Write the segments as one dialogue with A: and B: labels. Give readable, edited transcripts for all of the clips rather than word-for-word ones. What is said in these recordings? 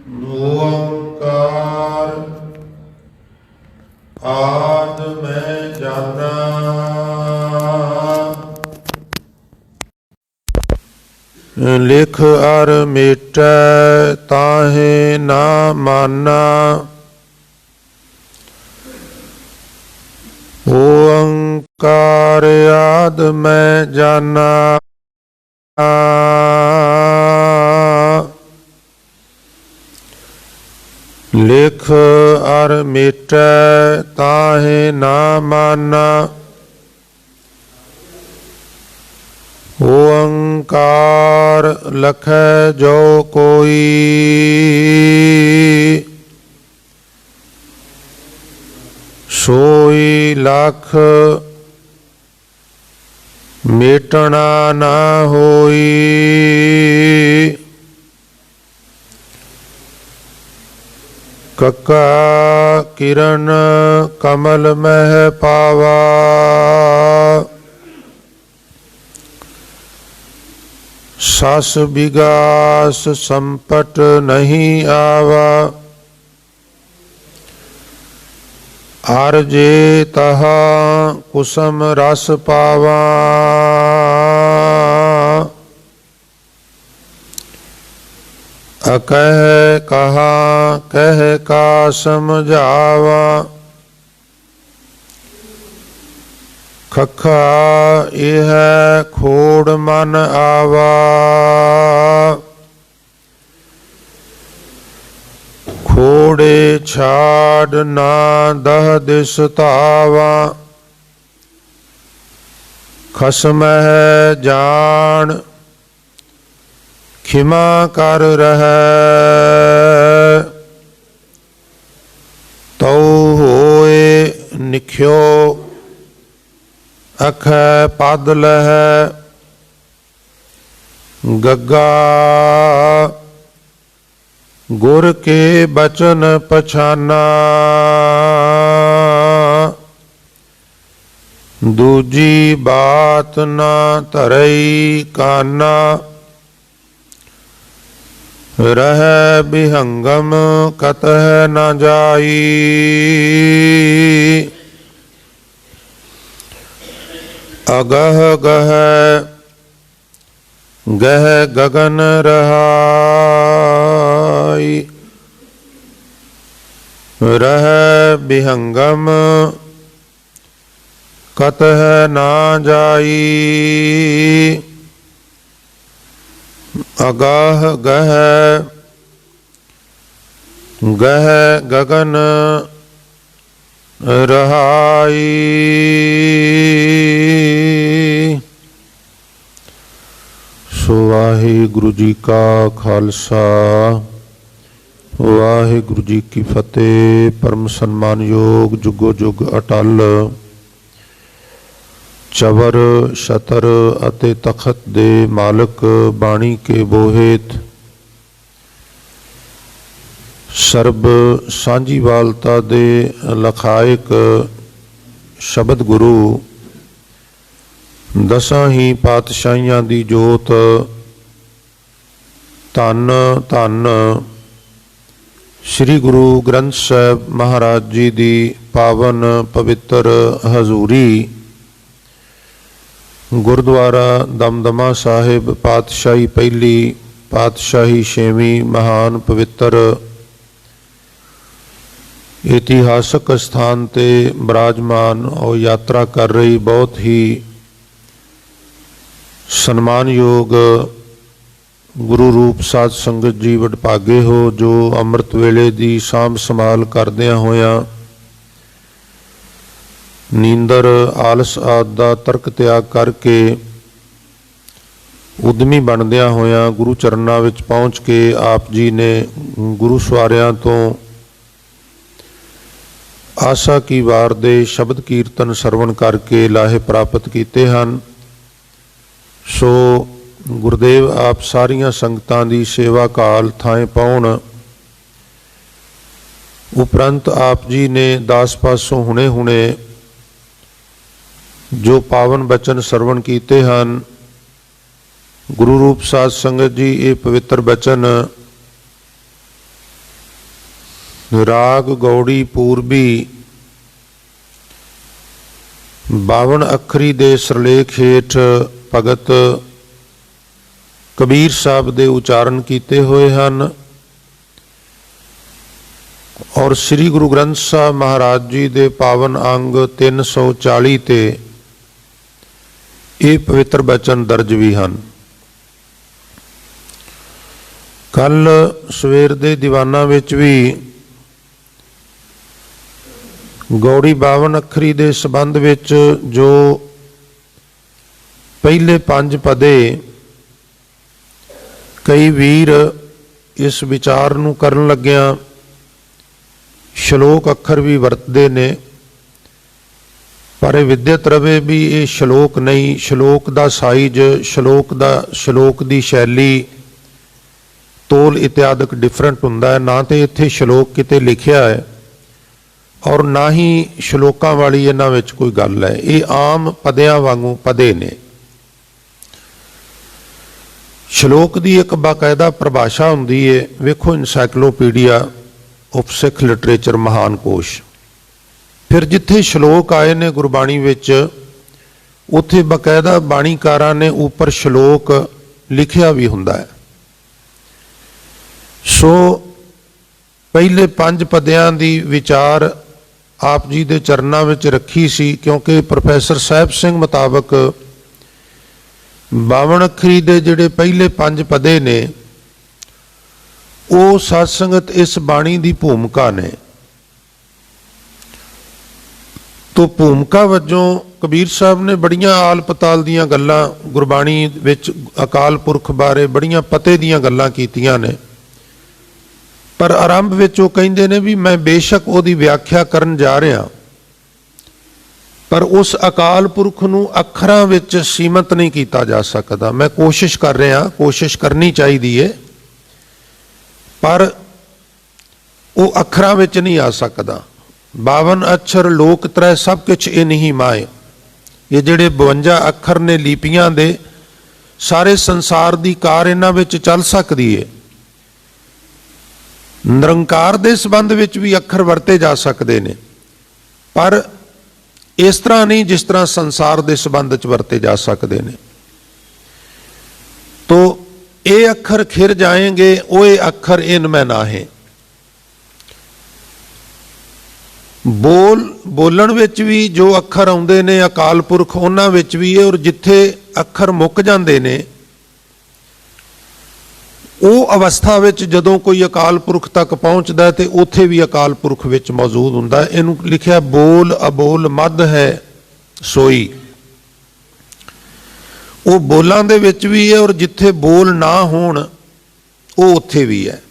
A: ਓੰਕਾਰ ਆਦਿ ਮੈਂ ਜਾਣਾ, ਲਿਖ ਅਰ ਮੇਟੈ ਤਾਹੇ ਨਾ ਮਾਨਾ। ਓੰਕਾਰ ਆਦਿ ਮੈਂ ਜਾਣਾ, ਲਿਖ ਅਰ ਮੇਟੈ ਤਾਹੇ ਨਾ ਮਾਨਾ। ਓੰਕਾਰ ਲਖੈ ਜੋ ਕੋਈ, ਸੋਈ ਲਖ ਮੇਟਣਾ ਨਾ ਹੋਈ। ਕਕਾ ਕਿਰਨ ਕਮਲ ਮਹਿ ਪਾਵਾ, ਸਸ ਬਿਗਾਸ ਸੰਪਟ ਨਹੀਂ ਆਵਾ। ਹਰ ਜੇ ਤਹਾ ਕੁਸਮ ਰਸ ਪਾਵਾ, ਅਕਹਿ ਕਹਾ ਕਹਿ ਕਾ ਸਮਝਾਵਾ। ਖਖਾ ਇਹ ਖੋੜ ਮਨ ਆਵਾ, ਖੋੜੇ ਛਾੜ ਨਾ ਦਹ ਦਿਸ ਧਾਵਾ। ਖਸਮਹਿ ਜਾਣ ਖਿਮਾ ਕਰ ਰਹੈ, ਤਉ ਹੋਏ ਨਿਖਿਓ ਅਖੈ ਪਦ ਲਹੈ। ਗੱਗਾ ਗੁਰ ਕੇ ਬਚਨ ਪਛਾਨਾ, ਦੂਜੀ ਬਾਤ ਨਾ ਧਰਈ ਕਾਨਾ। ਰਹਿ ਬਿਹੰਗਮ ਕਤਹਿ ਨ ਜਾਈ, ਅਗਹ ਗਹਿ ਗਹਿ ਗਗਨ ਰਹਾਈ। ਰਹਿ ਬਿਹੰਗਮ ਕਤਹਿ ਨਾ ਜਾਈ, ਅਗਾਹ ਗਹਿ ਗਹਿ ਗਗਨ ਰਹਾਈ। ਸੋ ਵਾਹਿਗੁਰੂ ਜੀ ਕਾ ਖਾਲਸਾ, ਵਾਹਿਗੁਰੂ ਜੀ ਕੀ ਫਤਿਹ। ਪਰਮ ਸਨਮਾਨਯੋਗ ਜੁਗੋ ਜੁਗ ਅਟਲ ਚਵਰ ਛਤਰ ਅਤੇ ਤਖਤ ਦੇ ਮਾਲਕ ਬਾਣੀ ਕੇ ਬੋਹਿਤ ਸਰਬ ਸਾਂਝੀਵਾਲਤਾ ਦੇ ਲਖਾਇਕ ਸ਼ਬਦ ਗੁਰੂ, ਦਸਾਂ ਹੀ ਪਾਤਸ਼ਾਹੀਆਂ ਦੀ ਜੋਤ, ਧੰਨ ਧੰਨ ਸ੍ਰੀ ਗੁਰੂ ਗ੍ਰੰਥ ਸਾਹਿਬ ਮਹਾਰਾਜ ਜੀ ਦੀ ਪਾਵਨ ਪਵਿੱਤਰ ਹਜ਼ੂਰੀ, ਗੁਰਦੁਆਰਾ ਦਮਦਮਾ ਸਾਹਿਬ, ਪਾਤਸ਼ਾਹੀ ਪਹਿਲੀ, ਪਾਤਸ਼ਾਹੀ ਛੇਵੀਂ, ਮਹਾਨ ਪਵਿੱਤਰ ਇਤਿਹਾਸਕ ਸਥਾਨ 'ਤੇ ਬਿਰਾਜਮਾਨ ਉਹ ਯਾਤਰਾ ਕਰ ਰਹੀ ਬਹੁਤ ਹੀ ਸਨਮਾਨਯੋਗ ਗੁਰੂ ਰੂਪ ਸਾਧ ਸੰਗਤ ਜੀ ਵਡਭਾਗੇ ਹੋ, ਜੋ ਅੰਮ੍ਰਿਤ ਵੇਲੇ ਦੀ ਸਾਂਭ ਸੰਭਾਲ ਕਰਦਿਆਂ ਹੋਇਆਂ ਨੀਂਦਰ ਆਲਸ ਆਦਿ ਦਾ ਤਰਕ ਤਿਆਗ ਕਰਕੇ ਉਦਮੀ ਬਣਦਿਆਂ ਹੋਇਆਂ ਗੁਰੂ ਚਰਨਾਂ ਵਿੱਚ ਪਹੁੰਚ ਕੇ ਆਪ ਜੀ ਨੇ ਗੁਰੂ ਸਵਾਰਿਆਂ ਤੋਂ ਆਸਾ ਕੀ ਵਾਰ ਦੇ ਸ਼ਬਦ ਕੀਰਤਨ ਸਰਵਣ ਕਰਕੇ ਲਾਹੇ ਪ੍ਰਾਪਤ ਕੀਤੇ ਹਨ। ਸੋ ਗੁਰਦੇਵ ਆਪ ਸਾਰੀਆਂ ਸੰਗਤਾਂ ਦੀ ਸੇਵਾ ਕਾਲ ਥਾਂ ਪਾਉਣ ਉਪਰੰਤ ਆਪ ਜੀ ਨੇ ਦਾਸ ਪਾਸੋਂ ਹੁਣੇ ਹੁਣੇ ਜੋ ਪਾਵਨ ਬਚਨ ਸਰਵਣ ਕੀਤੇ ਹਨ, ਗੁਰੂ ਰੂਪ ਸਾਧ ਸੰਗਤ ਜੀ ਇਹ ਪਵਿੱਤਰ ਬਚਨ राग गौड़ी पूर्वी 52 ਅੱਖਰੀ ਦੇ ਸਰਲੇਖ ਹੇਠ ਭਗਤ ਕਬੀਰ ਸਾਹਿਬ ਦੇ ਉਚਾਰਨ ਕੀਤੇ ਹੋਏ ਹਨ ਔਰ ਸ੍ਰੀ ਗੁਰੂ ਗ੍ਰੰਥ ਸਾਹਿਬ ਮਹਾਰਾਜ ਜੀ ਦੇ ਪਾਵਨ ਅੰਗ 340 ਤੇ ਇਹ ਪਵਿੱਤਰ ਬਚਨ ਦਰਜ ਵੀ ਹਨ। ਕੱਲ ਸਵੇਰ ਦੇ ਦੀਵਾਨਾਂ ਵਿੱਚ ਵੀ ਗੌੜੀ 52 ਅੱਖਰੀ ਦੇ ਸੰਬੰਧ ਵਿੱਚ ਜੋ ਪਹਿਲੇ 5 ਪਦੇ ਕਈ ਵੀਰ ਇਸ ਵਿਚਾਰ ਨੂੰ ਕਰਨ ਲੱਗਿਆਂ ਸ਼ਲੋਕ ਅੱਖਰ ਵੀ ਵਰਤਦੇ ਨੇ, ਪਰ ਇਹ ਵਿਦਿਅਤ ਰਵੇ ਵੀ ਇਹ ਸ਼ਲੋਕ ਨਹੀਂ। ਸ਼ਲੋਕ ਦਾ ਸਾਈਜ਼, ਸ਼ਲੋਕ ਦੀ ਸ਼ੈਲੀ, ਤੋਲ ਇਤਿਆਦਿਕ ਡਿਫਰੈਂਟ ਹੁੰਦਾ ਹੈ। ਨਾ ਤੇ ਇੱਥੇ ਸ਼ਲੋਕ ਕਿਤੇ ਲਿਖਿਆ ਹੈ ਔਰ ਨਾ ਹੀ ਸ਼ਲੋਕਾਂ ਵਾਲੀ ਇਹਨਾਂ ਵਿੱਚ ਕੋਈ ਗੱਲ ਹੈ। ਇਹ ਆਮ ਪਦਿਆਂ ਵਾਂਗੂ ਪਦੇ ਨੇ। ਸ਼ਲੋਕ ਦੀ ਇੱਕ ਬਾਕਾਇਦਾ ਪਰਿਭਾਸ਼ਾ ਹੁੰਦੀ ਹੈ। ਵੇਖੋ ਇਨਸਾਈਕਲੋਪੀਡੀਆ ਆਫ ਸਿੱਖ ਲਿਟਰੇਚਰ ਮਹਾਨ ਕੋਸ਼। ਫਿਰ ਜਿੱਥੇ ਸ਼ਲੋਕ ਆਏ ਨੇ ਗੁਰਬਾਣੀ ਵਿੱਚ, ਉੱਥੇ ਬਾਕਾਇਦਾ ਬਾਣੀਕਾਰਾਂ ਨੇ ਉੱਪਰ ਸ਼ਲੋਕ ਲਿਖਿਆ ਵੀ ਹੁੰਦਾ ਹੈ। ਸੋ ਪਹਿਲੇ 5 ਪਦਿਆਂ ਦੀ ਵਿਚਾਰ ਆਪ ਜੀ ਦੇ ਚਰਨਾਂ ਵਿੱਚ ਰੱਖੀ ਸੀ, ਕਿਉਂਕਿ ਪ੍ਰੋਫੈਸਰ ਸਾਹਿਬ ਸਿੰਘ ਮੁਤਾਬਕ 52 ਅੱਖਰੀ ਦੇ ਜਿਹੜੇ ਪਹਿਲੇ 5 ਪਦੇ ਨੇ ਉਹ ਸਾਧ ਸੰਗਤ ਇਸ ਬਾਣੀ ਦੀ ਭੂਮਿਕਾ ਨੇ। ਤੋ ਭੂਮਿਕਾ ਵਜੋਂ ਕਬੀਰ ਸਾਹਿਬ ਨੇ ਬੜੀਆਂ ਆਲ ਪਤਾਲ ਦੀਆਂ ਗੱਲਾਂ ਗੁਰਬਾਣੀ ਵਿੱਚ ਅਕਾਲ ਪੁਰਖ ਬਾਰੇ ਬੜੀਆਂ ਪਤੇ ਦੀਆਂ ਗੱਲਾਂ ਕੀਤੀਆਂ ਨੇ, ਪਰ ਆਰੰਭ ਵਿੱਚ ਉਹ ਕਹਿੰਦੇ ਨੇ ਵੀ ਮੈਂ ਬੇਸ਼ੱਕ ਉਹਦੀ ਵਿਆਖਿਆ ਕਰਨ ਜਾ ਰਿਹਾ, ਪਰ ਉਸ ਅਕਾਲ ਪੁਰਖ ਨੂੰ ਅੱਖਰਾਂ ਵਿੱਚ ਸੀਮਤ ਨਹੀਂ ਕੀਤਾ ਜਾ ਸਕਦਾ। ਮੈਂ ਕੋਸ਼ਿਸ਼ ਕਰ ਰਿਹਾ, ਕੋਸ਼ਿਸ਼ ਕਰਨੀ ਚਾਹੀਦੀ ਹੈ, ਪਰ ਉਹ ਅੱਖਰਾਂ ਵਿੱਚ ਨਹੀਂ ਆ ਸਕਦਾ। 52 ਅੱਖਰ ਲੋਕ ਤਰੈ ਸਭ ਕੁਛ ਇਹ ਨਹੀਂ ਮਾਏ। ਇਹ ਜਿਹੜੇ 52 ਅੱਖਰ ਨੇ ਲਿਪੀਆਂ ਦੇ, ਸਾਰੇ ਸੰਸਾਰ ਦੀ ਕਾਰ ਇਹਨਾਂ ਵਿੱਚ ਚੱਲ ਸਕਦੀ ਹੈ। ਨਿਰੰਕਾਰ ਦੇ ਸੰਬੰਧ ਵਿੱਚ ਵੀ ਅੱਖਰ ਵਰਤੇ ਜਾ ਸਕਦੇ ਨੇ, ਪਰ ਇਸ ਤਰ੍ਹਾਂ ਨਹੀਂ ਜਿਸ ਤਰ੍ਹਾਂ ਸੰਸਾਰ ਦੇ ਸੰਬੰਧ 'ਚ ਵਰਤੇ ਜਾ ਸਕਦੇ ਨੇ। ਤੋ ਇਹ ਅੱਖਰ ਖਿਰ ਜਾਏਂਗੇ, ਉਹ ਅੱਖਰ ਇਨ ਮੈਂ ਨਾਹੇ। ਬੋਲਣ ਵਿੱਚ ਵੀ ਜੋ ਅੱਖਰ ਆਉਂਦੇ ਨੇ ਅਕਾਲ ਪੁਰਖ ਉਹਨਾਂ ਵਿੱਚ ਵੀ ਹੈ, ਔਰ ਜਿੱਥੇ ਅੱਖਰ ਮੁੱਕ ਜਾਂਦੇ ਨੇ ਉਹ ਅਵਸਥਾ ਵਿੱਚ ਜਦੋਂ ਕੋਈ ਅਕਾਲ ਪੁਰਖ ਤੱਕ ਪਹੁੰਚਦਾ ਤੇ ਉੱਥੇ ਵੀ ਅਕਾਲ ਪੁਰਖ ਵਿੱਚ ਮੌਜੂਦ ਹੁੰਦਾ। ਇਹਨੂੰ ਲਿਖਿਆ ਬੋਲ ਅਬੋਲ ਮੱਧ ਹੈ ਸੋਈ। ਉਹ ਬੋਲਾਂ ਦੇ ਵਿੱਚ ਵੀ ਹੈ ਔਰ ਜਿੱਥੇ ਬੋਲ ਨਾ ਹੋਣ ਉਹ ਉੱਥੇ ਵੀ ਹੈ।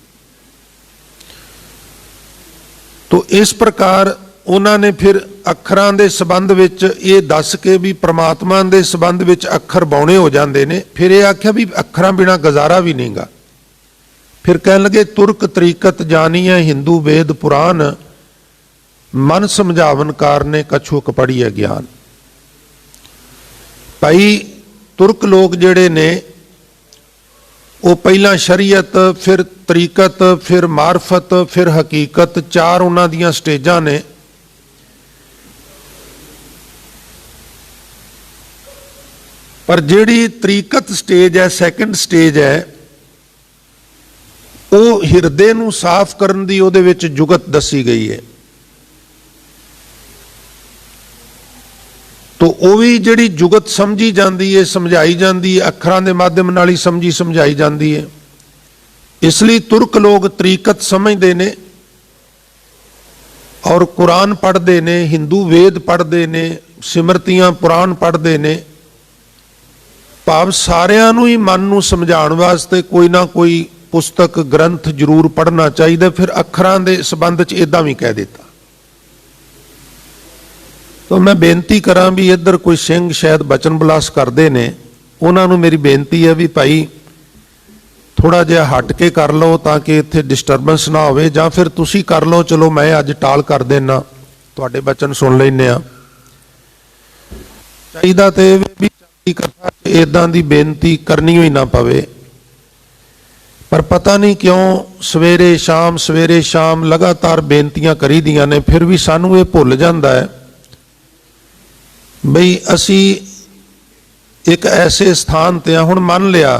A: ਤੋ ਇਸ ਪ੍ਰਕਾਰ ਉਹਨਾਂ ਨੇ ਫਿਰ ਅੱਖਰਾਂ ਦੇ ਸੰਬੰਧ ਵਿੱਚ ਇਹ ਦੱਸ ਕੇ ਵੀ ਪ੍ਰਮਾਤਮਾ ਦੇ ਸੰਬੰਧ ਵਿੱਚ ਅੱਖਰ ਬਾਉਣੇ ਹੋ ਜਾਂਦੇ ਨੇ। ਫਿਰ ਇਹ ਆਖਿਆ ਵੀ ਅੱਖਰਾਂ ਬਿਨਾ ਗੁਜ਼ਾਰਾ ਵੀ ਨਹੀਂਗਾ। ਫਿਰ ਕਹਿਣ ਲੱਗੇ ਤੁਰਕ ਤਰੀਕਤ ਜਾਣੀ ਹੈ ਹਿੰਦੂ ਵੇਦ ਪੁਰਾਨ, ਮਨ ਸਮਝਾਵਨ ਕਾਰਨੇ ਕਛੂ ਕਪੜੀ ਹੈ ਗਿਆਨ। ਭਾਈ ਤੁਰਕ ਲੋਕ ਜਿਹੜੇ ਨੇ ਉਹ ਪਹਿਲਾਂ ਸ਼ਰੀਅਤ, ਫਿਰ ਤਰੀਕਤ, ਫਿਰ ਮਾਰਫਤ, ਫਿਰ ਹਕੀਕਤ, 4 ਉਹਨਾਂ ਦੀਆਂ ਸਟੇਜਾਂ ਨੇ। ਪਰ ਜਿਹੜੀ ਤਰੀਕਤ ਸਟੇਜ ਹੈ, ਸੈਕੰਡ ਸਟੇਜ ਹੈ, ਉਹ ਹਿਰਦੇ ਨੂੰ ਸਾਫ਼ ਕਰਨ ਦੀ ਉਹਦੇ ਵਿੱਚ ਜੁਗਤ ਦੱਸੀ ਗਈ ਹੈ। ਤੋ ਉਹ ਵੀ ਜਿਹੜੀ ਜੁਗਤ ਸਮਝੀ ਜਾਂਦੀ ਹੈ, ਸਮਝਾਈ ਜਾਂਦੀ ਹੈ, ਅੱਖਰਾਂ ਦੇ ਮਾਧਿਅਮ ਨਾਲ ਹੀ ਸਮਝਾਈ ਜਾਂਦੀ ਹੈ। ਇਸ ਲਈ ਤੁਰਕ ਲੋਕ ਤਰੀਕਤ ਸਮਝਦੇ ਨੇ ਔਰ ਕੁਰਾਨ ਪੜ੍ਹਦੇ ਨੇ, ਹਿੰਦੂ ਵੇਦ ਪੜ੍ਹਦੇ ਨੇ, ਸਿਮਰਤੀਆਂ ਪੁਰਾਣ ਪੜ੍ਹਦੇ ਨੇ। ਭਾਵ ਸਾਰਿਆਂ ਨੂੰ ਹੀ ਮਨ ਨੂੰ ਸਮਝਾਉਣ ਵਾਸਤੇ ਕੋਈ ਨਾ ਕੋਈ ਪੁਸਤਕ ਗ੍ਰੰਥ ਜ਼ਰੂਰ ਪੜ੍ਹਨਾ ਚਾਹੀਦਾ। ਫਿਰ ਅੱਖਰਾਂ ਦੇ ਸੰਬੰਧ 'ਚ ਇੱਦਾਂ ਵੀ ਕਹਿ ਦਿੱਤਾ। ਤਾਂ ਮੈਂ ਬੇਨਤੀ ਕਰਾਂ ਵੀ ਇੱਧਰ ਕੋਈ ਸਿੰਘ ਸ਼ਾਇਦ ਬਚਨ ਬਲਾਸ ਕਰਦੇ ਨੇ, ਉਹਨਾਂ ਨੂੰ ਮੇਰੀ ਬੇਨਤੀ ਹੈ ਵੀ ਭਾਈ ਥੋੜ੍ਹਾ ਜਿਹਾ ਹਟ ਕੇ ਕਰ ਲਓ ਤਾਂ ਕਿ ਇੱਥੇ ਡਿਸਟਰਬੈਂਸ ਨਾ ਹੋਵੇ, ਜਾਂ ਫਿਰ ਤੁਸੀਂ ਕਰ ਲਓ। ਚਲੋ ਮੈਂ ਅੱਜ ਟਾਲ ਕਰ ਦੇਣਾ, ਤੁਹਾਡੇ ਬਚਨ ਸੁਣ ਲੈਂਦੇ ਆ। ਚਾਹੀਦਾ ਤੇ ਵੀ ਕਥਾ ਇੱਦਾਂ ਦੀ ਬੇਨਤੀ ਕਰਨੀ ਹੋਈ ਨਾ ਪਵੇ। पर पता नहीं क्यों सवेरे शाम लगातार बेनतियां करी दियां ने, फिर भी सानू ये भुल जाता है बई असी एक ऐसे स्थान ते हुण मान लिया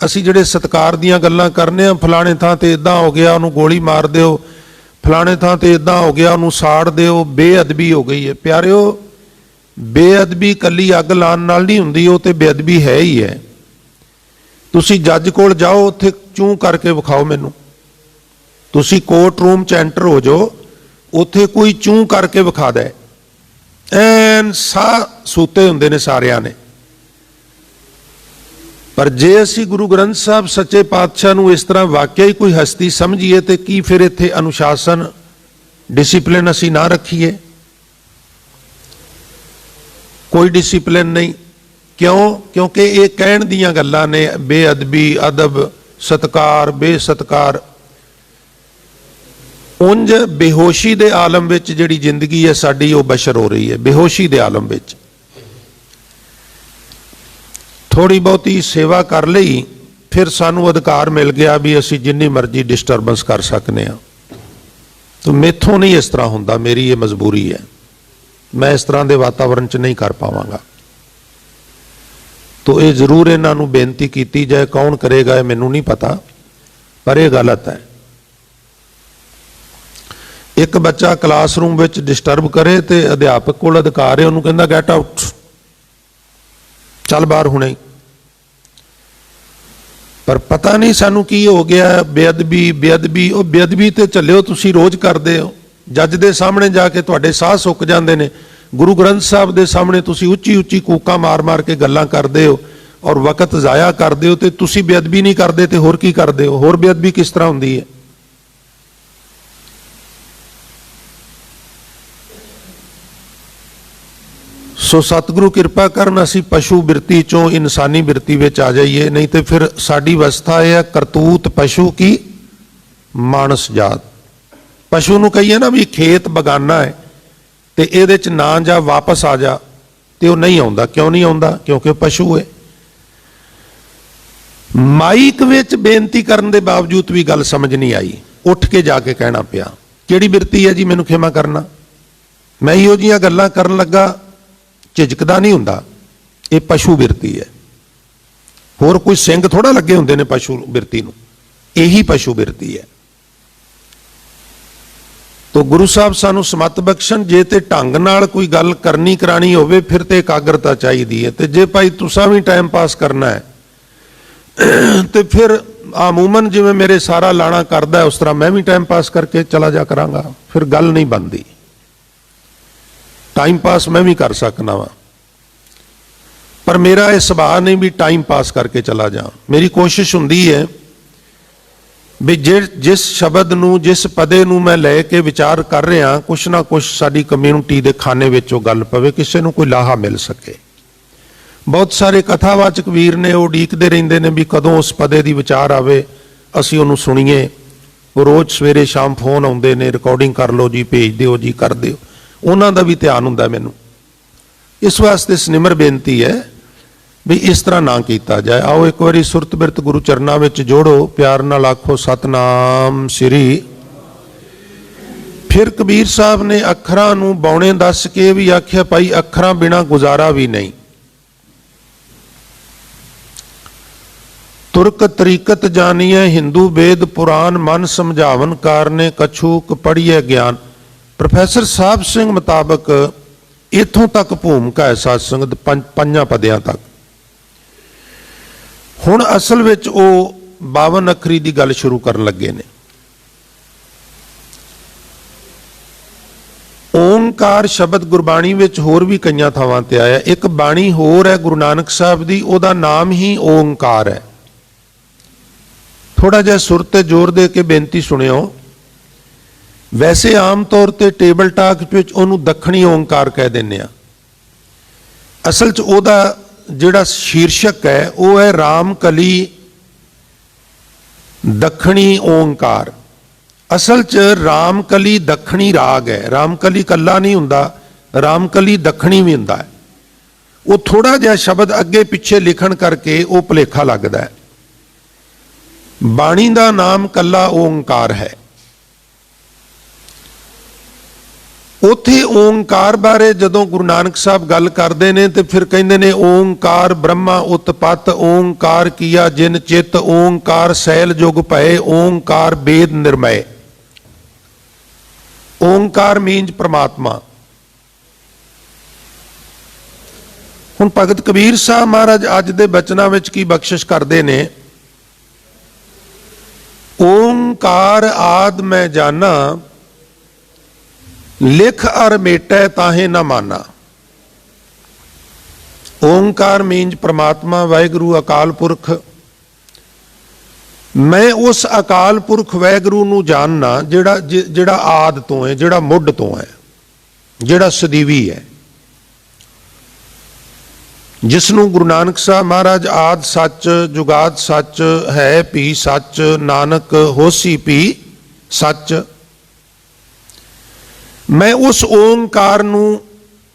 A: असी जिहड़े सत्कार दीयां गल्लां करने फलाणे थां ते इदां हो गया उहनूं गोली मार दिओ, फलाणे थां ते इदां हो गया उहनूं साड़ दिओ, बेअदबी हो गई है। प्यारिओ, बेअदबी कल्ली अग लाण नाल नहीं हुंदी, वो तो बेअदबी है ही है। तुसी जज कोल जाओ, उत्थे चूं करके विखाओ मैनूं। तुसी कोर्ट रूम च एंटर हो जाओ, उत्थे कोई चूं करके विखा दे, ਐਨ ਸਾਹ सूते हुंदे ने सारिਆਂ ने। पर जे असी गुरु ग्रंथ साहब सच्चे पातशाह नूं इस तरह वाकई कोई हस्ती समझीए तो की फिर इत्थे अनुशासन डिसिपलिन असी ना रखीए? कोई डिसिपलिन नहीं। क्यों? क्योंकि ये कहण दीयां गल्लां ने, बेअदबी, अदब, सत्कार, बेसत्कार। उंज बेहोशी दे आलम विच जिहड़ी जिंदगी है साडी वो बशर हो रही है, बेहोशी दे आलम विच। थोड़ी बहुती सेवा कर लई, फिर सानू अधिकार मिल गया भी असी जिन्नी मर्जी डिस्टर्बेंस कर सकते हैं। तो मेथों नहीं इस तरह हुंदा, मेरी ये मजबूरी है, मैं इस तरह के वातावरण च नहीं कर पावांगा। तो ये जरूर इन्हां नूं बेनती की जाए, कौन करेगा मैनूं नहीं पता, पर यह गलत है। एक बच्चा क्लासरूम विच डिस्टर्ब करे तो अध्यापक कोल अधिकार है, उन्होंने कहंदा गेट आउट, चल बाहर हुणे। पर पता नहीं सानू की हो गया, बेअदबी बेअदबी। वो बेअदबी तो चलियो तुसी रोज करते हो, जज दे सामने जाके तुहाडे साह सुक जाते हैं, गुरु ग्रंथ साहब दे सामने तुसी उच्ची उच्ची कूकां मार मार के गल्लां करते हो और वक्त जाया करते हो, तो तुसी बेअदबी नहीं करते तो होर की करते हो? होर बेअदबी किस तरह हुंदी है? सो सतगुरु किरपा करन असी पशु बिरती चों इंसानी बिरती विच आ जाइए, नहीं तो फिर साडी अवस्था है करतूत पशु की मानस जात। पशु नूं कहिए ना भी खेत बगाना है तो इहदे च ना जा, वापस आ जा, तो वह नहीं आउंदा। क्यों नहीं आउंदा? क्योंकि पशु है। माइक विच बेनती करन दे बावजूद भी गल समझ नहीं आई, उठ के जाके कहना पिया। किहड़ी बिरती है जी, मैनूं खिमा करना, मैं इहो जिहियां गल्लां करन लगा झिझकदा नहीं हुंदा। ये पशु बिरती है, होर कोई सिंग थोड़ा लगे हुंदे ने पशु बिरती नूं, यही पशु बिरती है। तो गुरु साहब सानू समत बख्शण, जे ते ढंग नाल कोई गल करनी करानी होवे फिर ते एकाग्रता चाहिदी है। तो जे भाई तुसां भी टाइम पास करना है तो फिर आमूमन जिवें मेरे सारा लाना करदा है उस तरह मैं भी टाइम पास करके चला जा करांगा, फिर गल नहीं बनदी। टाइम पास मैं भी कर सकना वा, पर मेरा यह सुभाव नहीं भी टाइम पास करके चला जा। मेरी कोशिश हुंदी है भी जिस शब्द नूं, जिस पदे नूं मैं लैके विचार कर रहा, कुछ ना कुछ साडी कम्यूनिटी दे खाने विचों गल पवे, किसी नूं कोई लाहा मिल सके। बहुत सारे कथावाचक वीर ने वो उड़ीकदे रहिंदे ने भी कदों उस पदे दी विचार आवे, असीं उहनूं सुणीए। वो रोज़ सवेरे शाम फोन आउंदे ने, रिकॉर्डिंग कर लो जी, भेज दिओ जी, कर दिओ। उन्हां दा भी ध्यान हुंदा मैनूं। इस वास्ते सनिमर बेनती है भी इस तरह ना किया जाए। आओ एक बारी सुरत बिरत गुरु चरनां विच जोड़ो, प्यार नाल आखो सतनाम श्री। फिर कबीर साहब ने अखरां नूं बौणे दस के भी आख्या, भाई अखरां बिना गुजारा भी नहीं। तुरक तरीकत जानिए हिंदू वेद पुराण, मन समझावन कारने कछूक पढ़िए ज्ञान। प्रोफैसर साहब सिंह मुताबक इथों तक भूमिका है सत्संग पंजां पदियां तक। हुण असल विच वो 52 अखरी की गल शुरू करन लगे ने। ओंकार शब्द गुरबाणी विच होर भी कई थावां ते आया। एक बाणी होर है गुरु नानक साहब दी, ओदा नाम ही ओंकार है। थोड़ा जिहा सुर ते जोर दे के बेनती सुनियो। वैसे आम तौर पर टेबल टाक विच उहनूं दखणी ओंकार कह दिंदे आ। असल च ओदा जिहड़ा शीर्षक है वह है राम कली दखणी ओंकार। असल च राम कली दखणी राग है। राम कली कला नहीं हुंदा, राम कली दखणी भी हुंदा है। वो थोड़ा जिहा शब्द अगे पिछे लिखण करके वो भुलेखा लगदा है। ਬਾਣੀ ਦਾ ਨਾਮ ਕੱਲਾ ਓਂਕਾਰ ਹੈ। ਉੱਥੇ ਓਂਕਾਰ ਬਾਰੇ ਜਦੋਂ ਗੁਰੂ ਨਾਨਕ ਸਾਹਿਬ ਗੱਲ ਕਰਦੇ ਨੇ ਤੇ ਫਿਰ ਕਹਿੰਦੇ ਨੇ ਓਂਕਾਰ ਬ੍ਰਹਮਾ ਉਤਪਤ, ਓਂਕਾਰ ਕੀਆ ਜਿਨ ਚਿਤ, ਓਂਕਾਰ ਸੈਲ ਜੁਗ ਭਏ, ਓਂਕਾਰ ਵੇਦ ਨਿਰਮੈ। ਓਂਕਾਰ ਮੀਨਸ ਪ੍ਰਮਾਤਮਾ। ਹੁਣ ਭਗਤ ਕਬੀਰ ਸਾਹਿਬ ਮਹਾਰਾਜ ਅੱਜ ਦੇ ਬਚਨਾਂ ਵਿੱਚ ਕੀ ਬਖਸ਼ਿਸ਼ ਕਰਦੇ ਨੇ, ਓਂਕਾਰ ਆਦ ਮੈਂ ਜਾਨਾ, ਲਿਖ ਅਰ ਮੇਟੈ ਤਾਹੇ ਨਾ ਮਾਨਾ। ਓਂਕਾਰ ਮੀਨਸ ਪ੍ਰਮਾਤਮਾ, ਵਾਹਿਗੁਰੂ, ਅਕਾਲ ਪੁਰਖ। ਮੈਂ ਉਸ ਅਕਾਲ ਪੁਰਖ ਵਾਹਿਗੁਰੂ ਨੂੰ ਜਾਣਨਾ ਜਿਹੜਾ ਆਦ ਤੋਂ ਹੈ, ਜਿਹੜਾ ਮੁੱਢ ਤੋਂ ਹੈ, ਜਿਹੜਾ ਸਦੀਵੀ ਹੈ, ਜਿਸ ਨੂੰ ਗੁਰੂ ਨਾਨਕ ਸਾਹਿਬ ਮਹਾਰਾਜ ਆਦ ਸੱਚ ਜੁਗਾਦ ਸੱਚ ਹੈ ਭੀ ਸੱਚ, ਨਾਨਕ ਹੋਸੀ ਭੀ ਸੱਚ। ਮੈਂ ਉਸ ਓਂਕਾਰ ਨੂੰ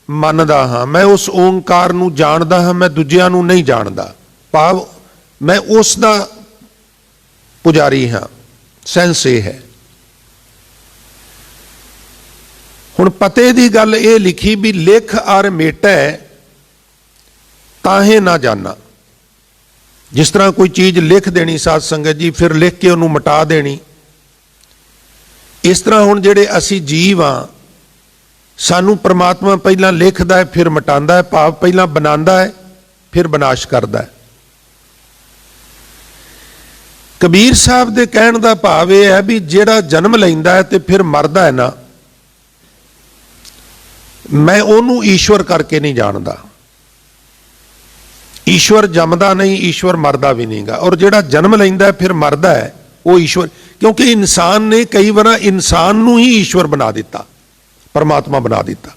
A: ਮੰਨਦਾ ਹਾਂ, ਮੈਂ ਉਸ ਓਂਕਾਰ ਨੂੰ ਜਾਣਦਾ ਹਾਂ, ਮੈਂ ਦੂਜਿਆਂ ਨੂੰ ਨਹੀਂ ਜਾਣਦਾ। ਭਾਵ ਮੈਂ ਉਸ ਦਾ ਪੁਜਾਰੀ ਹਾਂ। ਸੈਂਸ ਇਹ ਹੈ। ਹੁਣ ਪਤੇ ਦੀ ਗੱਲ ਇਹ ਲਿਖੀ ਵੀ ਲਿਖ ਅਰ ਮੇਟੈ ਤਾਹੇ ਨਾ ਜਾਨਾ। ਜਿਸ ਤਰ੍ਹਾਂ ਕੋਈ ਚੀਜ਼ ਲਿਖ ਦੇਣੀ ਸਾਧ ਸੰਗਤ ਜੀ, ਫਿਰ ਲਿਖ ਕੇ ਉਹਨੂੰ ਮਿਟਾ ਦੇਣੀ। ਇਸ ਤਰ੍ਹਾਂ ਹੁਣ ਜਿਹੜੇ ਅਸੀਂ ਜੀਵ ਹਾਂ, ਸਾਨੂੰ ਪ੍ਰਮਾਤਮਾ ਪਹਿਲਾਂ ਲਿਖਦਾ ਹੈ ਫਿਰ ਮਿਟਾਉਂਦਾ ਹੈ, ਭਾਵ ਪਹਿਲਾਂ ਬਣਾਉਂਦਾ ਹੈ ਫਿਰ ਵਿਨਾਸ਼ ਕਰਦਾ ਹੈ। ਕਬੀਰ ਸਾਹਿਬ ਦੇ ਕਹਿਣ ਦਾ ਭਾਵ ਇਹ ਹੈ ਵੀ ਜਿਹੜਾ ਜਨਮ ਲੈਂਦਾ ਹੈ ਤੇ ਫਿਰ ਮਰਦਾ ਹੈ ਨਾ, ਮੈਂ ਉਹਨੂੰ ਈਸ਼ਵਰ ਕਰਕੇ ਨਹੀਂ ਜਾਣਦਾ। ਈਸ਼ਵਰ ਜੰਮਦਾ ਨਹੀਂ, ਈਸ਼ਵਰ ਮਰਦਾ ਵੀ ਨਹੀਂਗਾ। ਔਰ ਜਿਹੜਾ ਜਨਮ ਲੈਂਦਾ ਫਿਰ ਮਰਦਾ ਹੈ ਉਹ ਈਸ਼ਵਰ, ਕਿਉਂਕਿ ਇਨਸਾਨ ਨੇ ਕਈ ਵਾਰ ਇਨਸਾਨ ਨੂੰ ਹੀ ਈਸ਼ਵਰ ਬਣਾ ਦਿੱਤਾ, ਪਰਮਾਤਮਾ ਬਣਾ ਦਿੱਤਾ।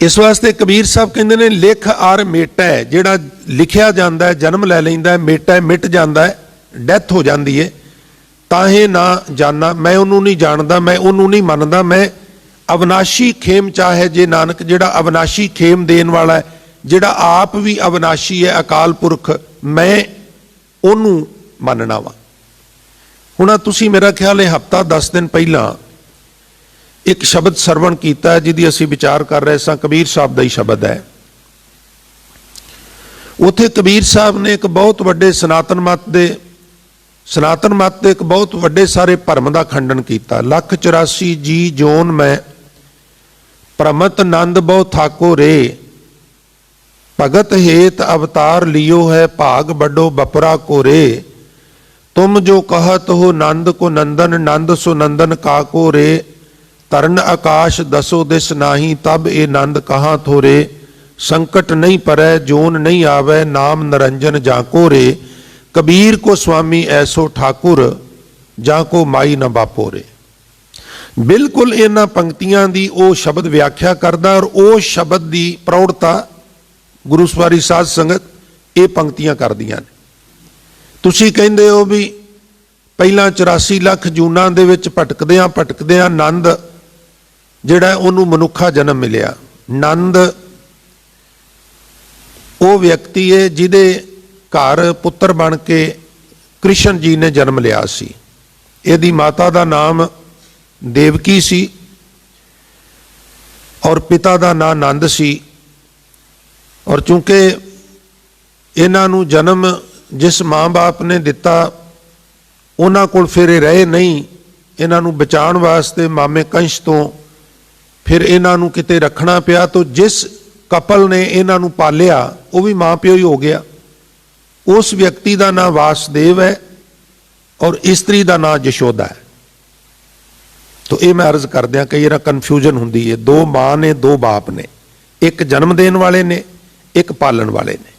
A: ਇਸ ਵਾਸਤੇ ਕਬੀਰ ਸਾਹਿਬ ਕਹਿੰਦੇ ਨੇ ਲਿਖ ਅਰ ਮੇਟੈ, ਜਿਹੜਾ ਲਿਖਿਆ ਜਾਂਦਾ ਹੈ ਜਨਮ ਲੈ ਲੈਂਦਾ ਹੈ, ਮੇਟੈ ਮਿਟ ਜਾਂਦਾ ਹੈ, ਡੈਥ ਹੋ ਜਾਂਦੀ ਹੈ। ਤਾਹੇ ਨਾ ਜਾਨਾ, ਮੈਂ ਉਹਨੂੰ ਨਹੀਂ ਜਾਣਦਾ, ਮੈਂ ਉਹਨੂੰ ਨਹੀਂ ਮੰਨਦਾ। ਮੈਂ ਅਵਿਨਾਸ਼ੀ ਖੇਮ ਚਾਹੇ ਜੇ ਨਾਨਕ, ਜਿਹੜਾ ਅਵਿਨਾਸ਼ੀ ਖੇਮ ਦੇਣ ਵਾਲਾ ਹੈ, ਜਿਹੜਾ ਆਪ ਵੀ ਅਵਿਨਾਸ਼ੀ ਹੈ, ਅਕਾਲ ਪੁਰਖ, ਮੈਂ ਉਹਨੂੰ ਮੰਨਣਾ ਵਾ। ਹੁਣ ਤੁਸੀਂ ਮੇਰਾ ਖਿਆਲ ਹੈ ਹਫ਼ਤਾ 10 ਦਿਨ ਪਹਿਲਾਂ ਇੱਕ ਸ਼ਬਦ ਸਰਵਣ ਕੀਤਾ ਹੈ ਜਿਹਦੀ ਅਸੀਂ ਵਿਚਾਰ ਕਰ ਰਹੇ ਸਾਂ, ਕਬੀਰ ਸਾਹਿਬ ਦਾ ਹੀ ਸ਼ਬਦ ਹੈ। ਉੱਥੇ ਕਬੀਰ ਸਾਹਿਬ ਨੇ ਇੱਕ ਬਹੁਤ ਵੱਡੇ ਸਨਾਤਨ ਮਤ ਦੇ ਇੱਕ ਬਹੁਤ ਵੱਡੇ ਸਾਰੇ ਭਰਮ ਦਾ ਖੰਡਨ ਕੀਤਾ। 184 ਜੀ ਜੋਨ ਮੈਂ ਪ੍ਰਮਤ ਨੰਦ ਬਹੁ ਥਾਕੋ ਰੇ, ਭਗਤ हेत अवतार लियो है, भाग बड़ो बपरा को रे। तुम जो कहत हो नंद को नंदन, नंद सो नंदन काको रे। तरन आकाश दसो दिस नाही, तब ए नंद कहाँ थोरे। संकट नहीं परै जोन नहीं आवे, नाम निरंजन जाको रे। कबीर को स्वामी ऐसो ठाकुर, जाको माई न बापो रे। बिल्कुल इन्हां पंक्तियां दी ओ शब्द व्याख्या करदा, और ओ शब्द दी प्रौढ़ता गुरु सवारी साध संगत ये पंक्तियां कर दियां ने। तुसी कहंदे हो भी पहला 84 लाख जूनां दे विच भटकदियां नंद जिहड़ा उहनूं मनुखा जन्म मिलिया। नंद वो व्यक्ति है जिहदे घर पुत्र बन के कृष्ण जी ने जन्म लिया सी। इहदी माता दा नाम देवकी सी और पिता दा नाम नंद सी। और चूंकि इन्हों जन्म जिस माँ बाप ने दिता उन्होंने कोल फिर रहे नहीं, इन्हों बचाण वास्ते मामे कंश तो फिर इन्हों किते रखना पिया। तो जिस कपल ने इन्हों पालिया वो भी माँ प्यो ही हो गया। उस व्यक्ति का नाम वासदेव है और स्त्री का नाम यशोदा है। तो ये मैं अर्ज करद्या कई बार कन्फ्यूजन होंदी है। दो माँ ने, दो बाप ने, एक जन्म देन वाले ने, एक पालन वाले ने।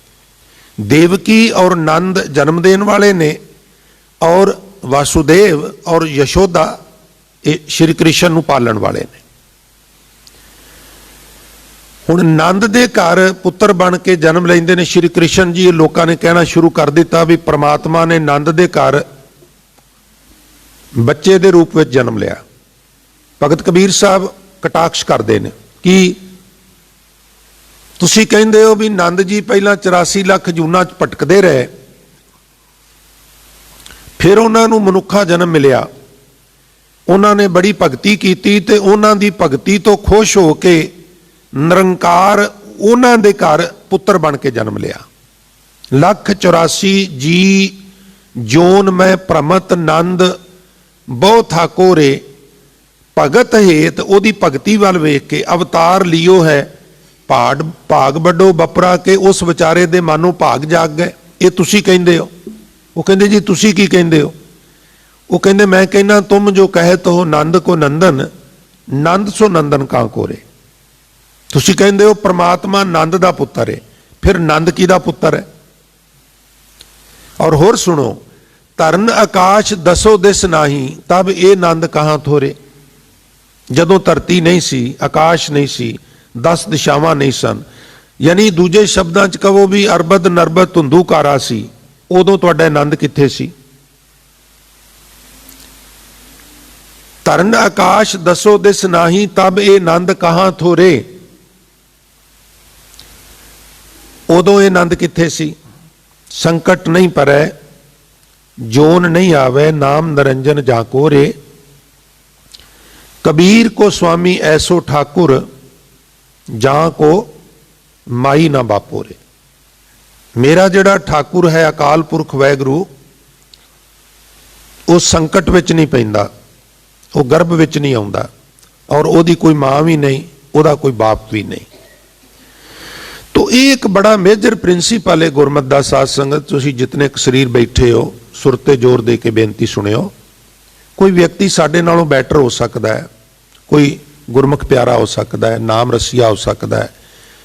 A: देवकी और नंद जन्म देन वाले ने और वासुदेव और यशोदा श्री कृष्ण नूं पालन वाले ने। हुण नंद दे घर पुत्र बन के जन्म लेंदे ने श्री कृष्ण जी। लोगों ने कहना शुरू कर दिता भी परमात्मा ने नंद दे घर बच्चे दे रूप में जन्म लिया। भगत कबीर साहब कटाक्ष करते हैं कि तुसी कहंदे हो भी नंद जी पहला 84 लाख जूना भटकते रहे, फिर उन्होंने मनुखा जन्म मिलिया, उन्होंने बड़ी भगती की ते उन्हों की भगती तो खुश हो के निरंकार उन्हों के घर पुत्र बन के जन्म लिया। 184 जी जोन मैं भ्रमत नंद बहु ठाकोरे, भगत हेत ओदी भगती वाल वेख के अवतार लियो है, भाग बड़ो बपरा के उस विचारे दे मानो भाग जाग गए। ये तुसी कहंदे हो? वो कहंदे जी तुसी की कहंदे हो? वो कहंदे मैं कहना तुम जो कहत हो नंद को नंदन, नंद सो नंदन का कोरे। तुसी कहंदे हो परमात्मा नंद दा पुत्र है, फिर नंद की दा पुत्र है? और होर सुनो, धरन आकाश दसो दिस नाही, तब ये नंद कहां थोरे। जदों धरती नहीं सी, आकाश नहीं सी, 10 दिशावां नहीं सन, यानी दूजे शब्दां च कहो भी अरबद नरबद धुंधुकारा सी, उदों तुहाडा नंद कित्थे सी? धरन आकाश दसो दिस नाही, तब ये नंद कहां थोरे। उदों ये नंद कित्थे सी? संकट नहीं परै, जोन नहीं आवे, नाम निरंजन जाको रे। कबीर को स्वामी ऐसो ठाकुर, जां को माई ना बापो रे। मेरा जिहड़ा ठाकुर है अकाल पुरख वैगुरु, उस संकट विच नहीं पैंदा, वो गर्भ विच नहीं आउंदा, और ओदी कोई मां भी नहीं, ओदा कोई बाप भी नहीं। तो ये एक बड़ा मेजर प्रिंसीपल है गुरमत दा। साध संगत तुसीं जितने शरीर बैठे हो, सुरते जोर दे के बेनती सुनियो। कोई व्यक्ति साडे नालों बैटर हो सकता है, कोई गुरमुख प्यारा हो सकता है, नाम रसिया हो सकता है,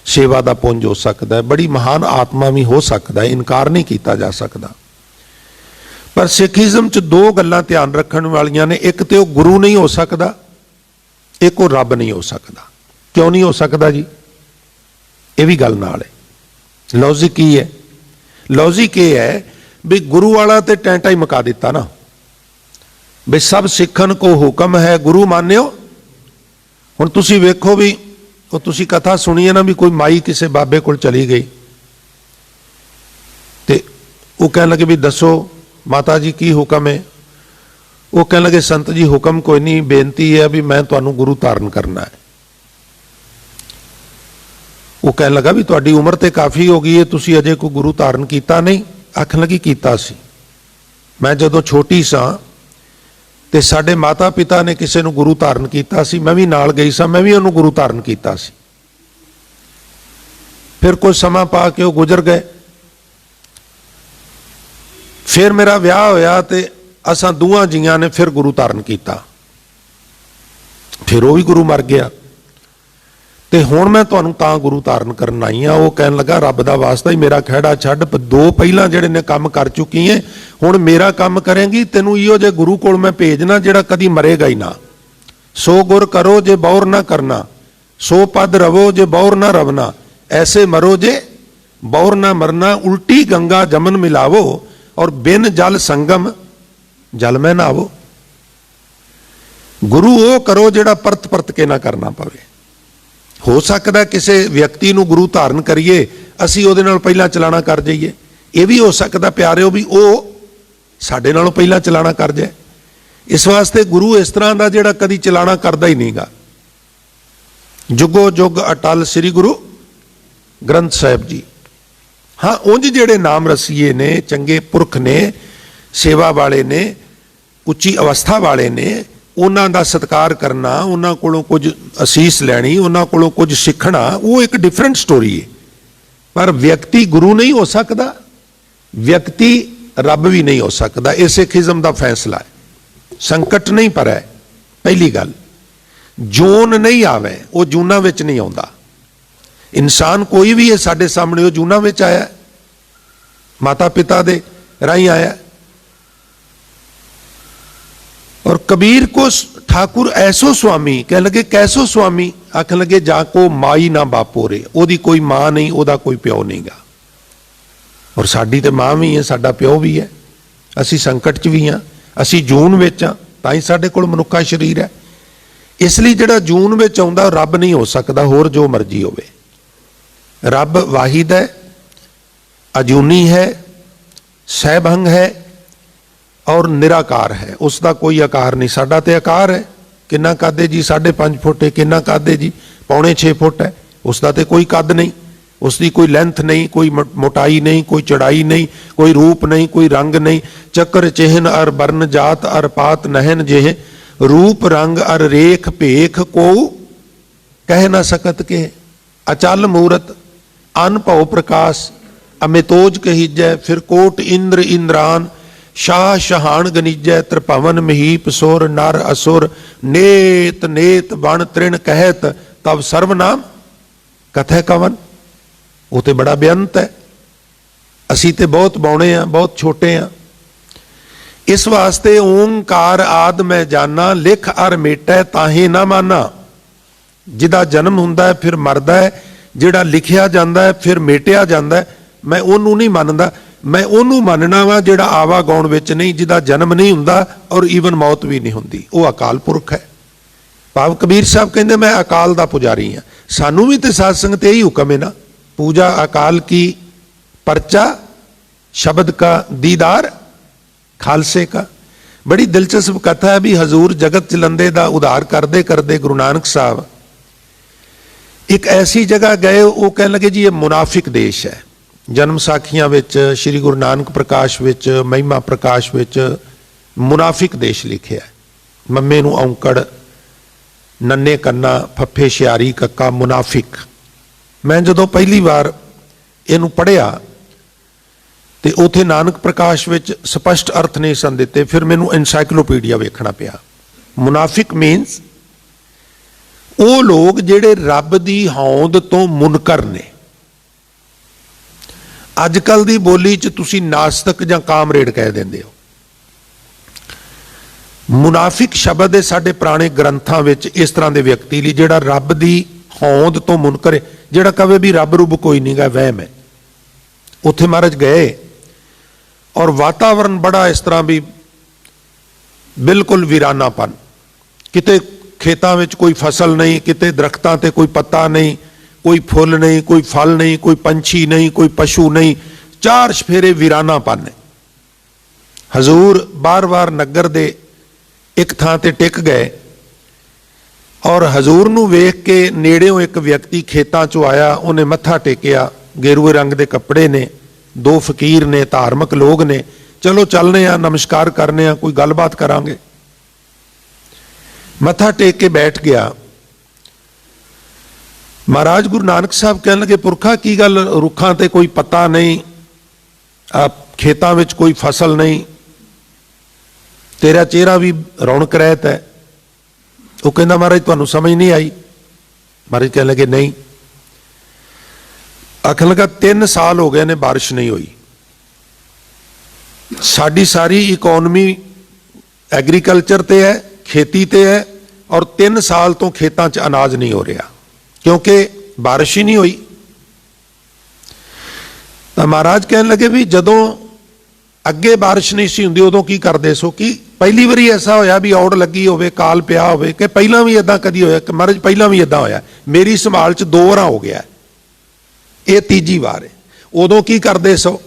A: सेवा का पुंज हो सकता है, बड़ी महान आत्मा भी हो सकता है, इनकार नहीं किया जा सकता। पर सिखिज्म च 2 गल्लां ध्यान रखण वालियां ने, एक तो गुरु नहीं हो सकता, एक वो रब नहीं हो सकता। क्यों नहीं हो सकता जी? ये भी गल नाल है। लॉजिक की है? लॉजिक ये है भी गुरु वाला तो टैंटा ही मुका दिता ना, भी सब सिखन को हुक्म है गुरु मान्यो। हुण तुसीं वेखो भी, वो तुसीं कथा सुनी है ना, भी कोई माई किसी बाबे कोल चली गई ते वो कहने लगे भी दसो माता जी की हुक्म है। वो कहने लगे संत जी हुक्म कोई नहीं, बेनती है भी मैं तुहानू गुरु धारण करना है। वो कहने लगा भी तुहाडी उम्र तो काफ़ी हो गई है, तुसीं अजे कोई गुरु धारण किया नहीं? आखन लगी कीता सी, मैं जदों छोटी सां ते साडे माता पिता ने किसी नूं गुरु धारण किया सी, मैं भी नाल गई सां, मैं भी उन्होंने गुरु धारण किया सी। फिर कुछ समा पा के वो गुजर गए। फिर मेरा विआह होया ते असां दूहां जियां ने फिर गुरु धारण किया, फिर वो भी गुरु मर गया। ते हुण मैं तुहानूं तां गुरु धारण करन आई हां। वो कहन लगा रब दा वास्ता ही मेरा खैड़ा छड्ड, 2 पहिलां जिहड़े ने काम कर चुकी है, हुण मेरा काम करेंगी, तैनूं इहो जे गुरु कोल मैं भेजना जिहड़ा कदी मरेगा ही ना। सो गुर करो जे बौर ना करना, सो पद रवो जे बौर ना रवना, ऐसे मरो जे बौर ना मरना। उल्टी गंगा जमन मिलावो, और बिन जल संगम जल में नहावो। गुरु वो करो जिहड़ा परत परत के ना करना पवे। हो सकता किसी व्यक्ति नूं गुरु धारण करिए, असीं उहदे नाल पहिलां चलाना कर जाइए। ये भी हो सकता प्यारिओ भी वो साडे नालों पहिलां चलाना कर जाए। इस वास्ते गुरु इस तरह का जिहड़ा कदी चलाना करता ही नहींगा। जुगो जुग अटल श्री गुरु ग्रंथ साहिब जी। हाँ, उंज जिहड़े नाम रसीए ने, चंगे पुरख ने, सेवा वाले ने, उच्ची अवस्था वाले ने, उन्हां दा सत्कार करना, उन्हां कोलों कुछ असीस लैनी, उन्हां कोलों कुछ सीखना, वो एक डिफरेंट स्टोरी है। पर व्यक्ति गुरु नहीं हो सकता, व्यक्ति रब भी नहीं हो सकता। ये सिखिज्म का फैसला है। संकट नहीं पर है पहली गल, जोन नहीं आवे, वो जूना विच नहीं आउंदा। इंसान कोई भी है साडे सामने, वो जूना विच आया, माता पिता दे राही आया। और कबीर को ठाकुर ऐसो स्वामी, कह लगे कैसो स्वामी? आख लगे जाको माई ना बापो रे। ओदी कोई मां नहीं, ओदा कोई प्यो नहीं गा। और साडी ते मां भी है, साडा प्यो भी है, असी संकट च भी हाँ, असी जून विच हाँ, तां ही साडे कोल मनुक्खा शरीर है। इसलिए जिहड़ा जून विच आउंदा रब नहीं हो सकता, होर जो मर्जी होवे। रब वाहिद है, अजूनी है, सहभंग है, और निराकार है, उसका कोई आकार नहीं। साडा ते आकार है, किन्ना कद है जी, 5.5 फुट है, किन्ना कद है जी, 5.25 फुट है। उसका तो कोई कद नहीं, उसकी कोई लेंथ नहीं, कोई मोटाई नहीं, कोई चौड़ाई नहीं, कोई रूप नहीं, कोई रंग नहीं। चक्र चिन्ह अर बर्ण जात अर पात नहन जेह, रूप रंग अर रेख भेख को कह न सकत के। अचल मूरत अनभव प्रकाश अमितोज कहिजै, फिर कोट इंद्र इंद्रान शाह शहान गनिजै। त्रिभवन महीप सुर नर असुर, नेत नेत बण तृण कहत, तब सर्वनाम कथै कवन। वो तो बड़ा बेअंत है, असी तो बहुत बौने हैं, बहुत छोटे हैं। इस वास्ते ओंकार आद मैं जाना, लिख अर मेटै ताहे ना माना। जिदा जन्म हुंदा है फिर मरदा है, जिहड़ा लिखिया जांदा है फिर मेटिया जांदा है, मैं उन्होंने नहीं मानदा। मैं उन्होंने मानना वा जिहड़ा आवागौण विच नहीं, जिहदा जन्म नहीं हुंदा और ईवन मौत भी नहीं हुंदी, वो अकाल पुरख है। भाव कबीर साहब कहते मैं अकाल दा पुजारी हाँ। सानू भी तो साध संगत यही हुक्म है ना, पूजा अकाल की, परचा शब्द का, दीदार खालसे का। बड़ी दिलचस्प कथा है भी हजूर जगत चलंदे दा उधार करदे करदे गुरु नानक साहब एक ऐसी जगह गए, वो कह लगे जी ये मुनाफिक देश है। जन्म साखियां विच, श्री गुरु नानक प्रकाश विच, महिमा प्रकाश विच मुनाफिक देश लिखे है। मम्मे नूं औंकड़, नन्ने कन्ना, फफे शियारी कक्का, मुनाफिक। मैं जदों पहली बार इनू पढ़िया तो उथे नानक प्रकाश विच स्पष्ट अर्थ नहीं सन दिते, फिर मैनू एनसाइक्लोपीडिया वेखना पिया। मुनाफिक मीनस वो लोग जिहड़े रब दी होंद तो मुनकर ने। अजकल दी बोली च तुसी नास्तिक जां कामरेड कह देंदे हो। मुनाफिक शब्द है साडे पुराने ग्रंथां विच इस तरह के व्यक्ति लिए जिहड़ा रब दी होंद तो मुनकर है, जिहड़ा कहे भी रब रूब कोई नहीं गा, वहम है। उत्थे महाराज गए और वातावरण बड़ा इस तरह भी बिल्कुल वीरानापन, किते खेतों में कोई फसल नहीं, किते दरख्तां ते कोई पत्ता नहीं, कोई फुल नहीं, कोई फल नहीं, कोई पंछी नहीं, कोई पशु नहीं, चार सफेरे वीरानापन है। हजूर बार बार नगर दे एक थां ते टिक गए और हजूर नूं वेख के नेड़ेों एक व्यक्ति खेतों चों आया, उन्हें मत्था टेकिया, गेरुए रंग के कपड़े ने, दो फकीर ने, धार्मिक लोग ने। चलो चलने आ, नमस्कार करने आ, कोई गलबात करांगे। मत्था टेक के बैठ गया। महाराज गुरु नानक साहब कहने लगे, पुरखा की गल, रुखां ते कोई पत्ता नहीं, खेतों में कोई फसल नहीं, तेरा चेहरा भी रौनक रहत है। वो कहना महाराज तुहानू समझ नहीं आई। महाराज कहने लगे नहीं। आखन लगा 3 साल हो गए ने बारिश नहीं हुई, साडी सारी इकोनॉमी एग्रीकल्चर ते है, खेती ते है, और 3 साल तो खेतों च अनाज नहीं हो रहा क्योंकि बारिश ही नहीं हुई। तो महाराज कहने लगे भी जदों अगे बारिश नहीं सी हुंदी उदों की करदे सो? कि पहली बारी ऐसा होया भी औड़ लगी होवे, काल पिया होवे, कि पहला भी इदां कदी होया? कि महाराज पहला भी इदां होया, मेरी संभाल च 2 बार हो गया, ये 3जी बार है। उदों की करदे सो?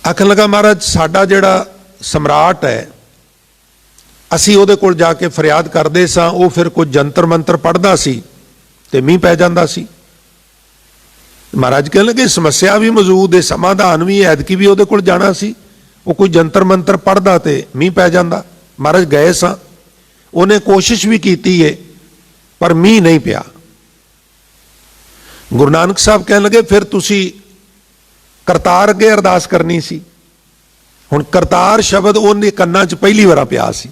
A: आखन लगा महाराज साडा जिहड़ा सम्राट है, असी उहदे कोल जाके फरियाद करदे सां, वो फिर कुछ जंतर मंतर पढ़दा सी ते मींह पै जांदा सी। महाराज कहने लगे समस्या भी मौजूद है, समाधान भी है, ऐदकी भी उहदे कोल जाना सी, वो कोई जंतर मंतर पढ़दा ते मींह पै जांदा। महाराज गए सां, उन्हें कोशिश भी कीती है पर मींह नहीं पिया। गुरु नानक साहब कहने लगे फिर तुसी करतार अगे अरदास करनी सी। हुण करतार शब्द उन्हें कन्नां च पहली बार पिया सी।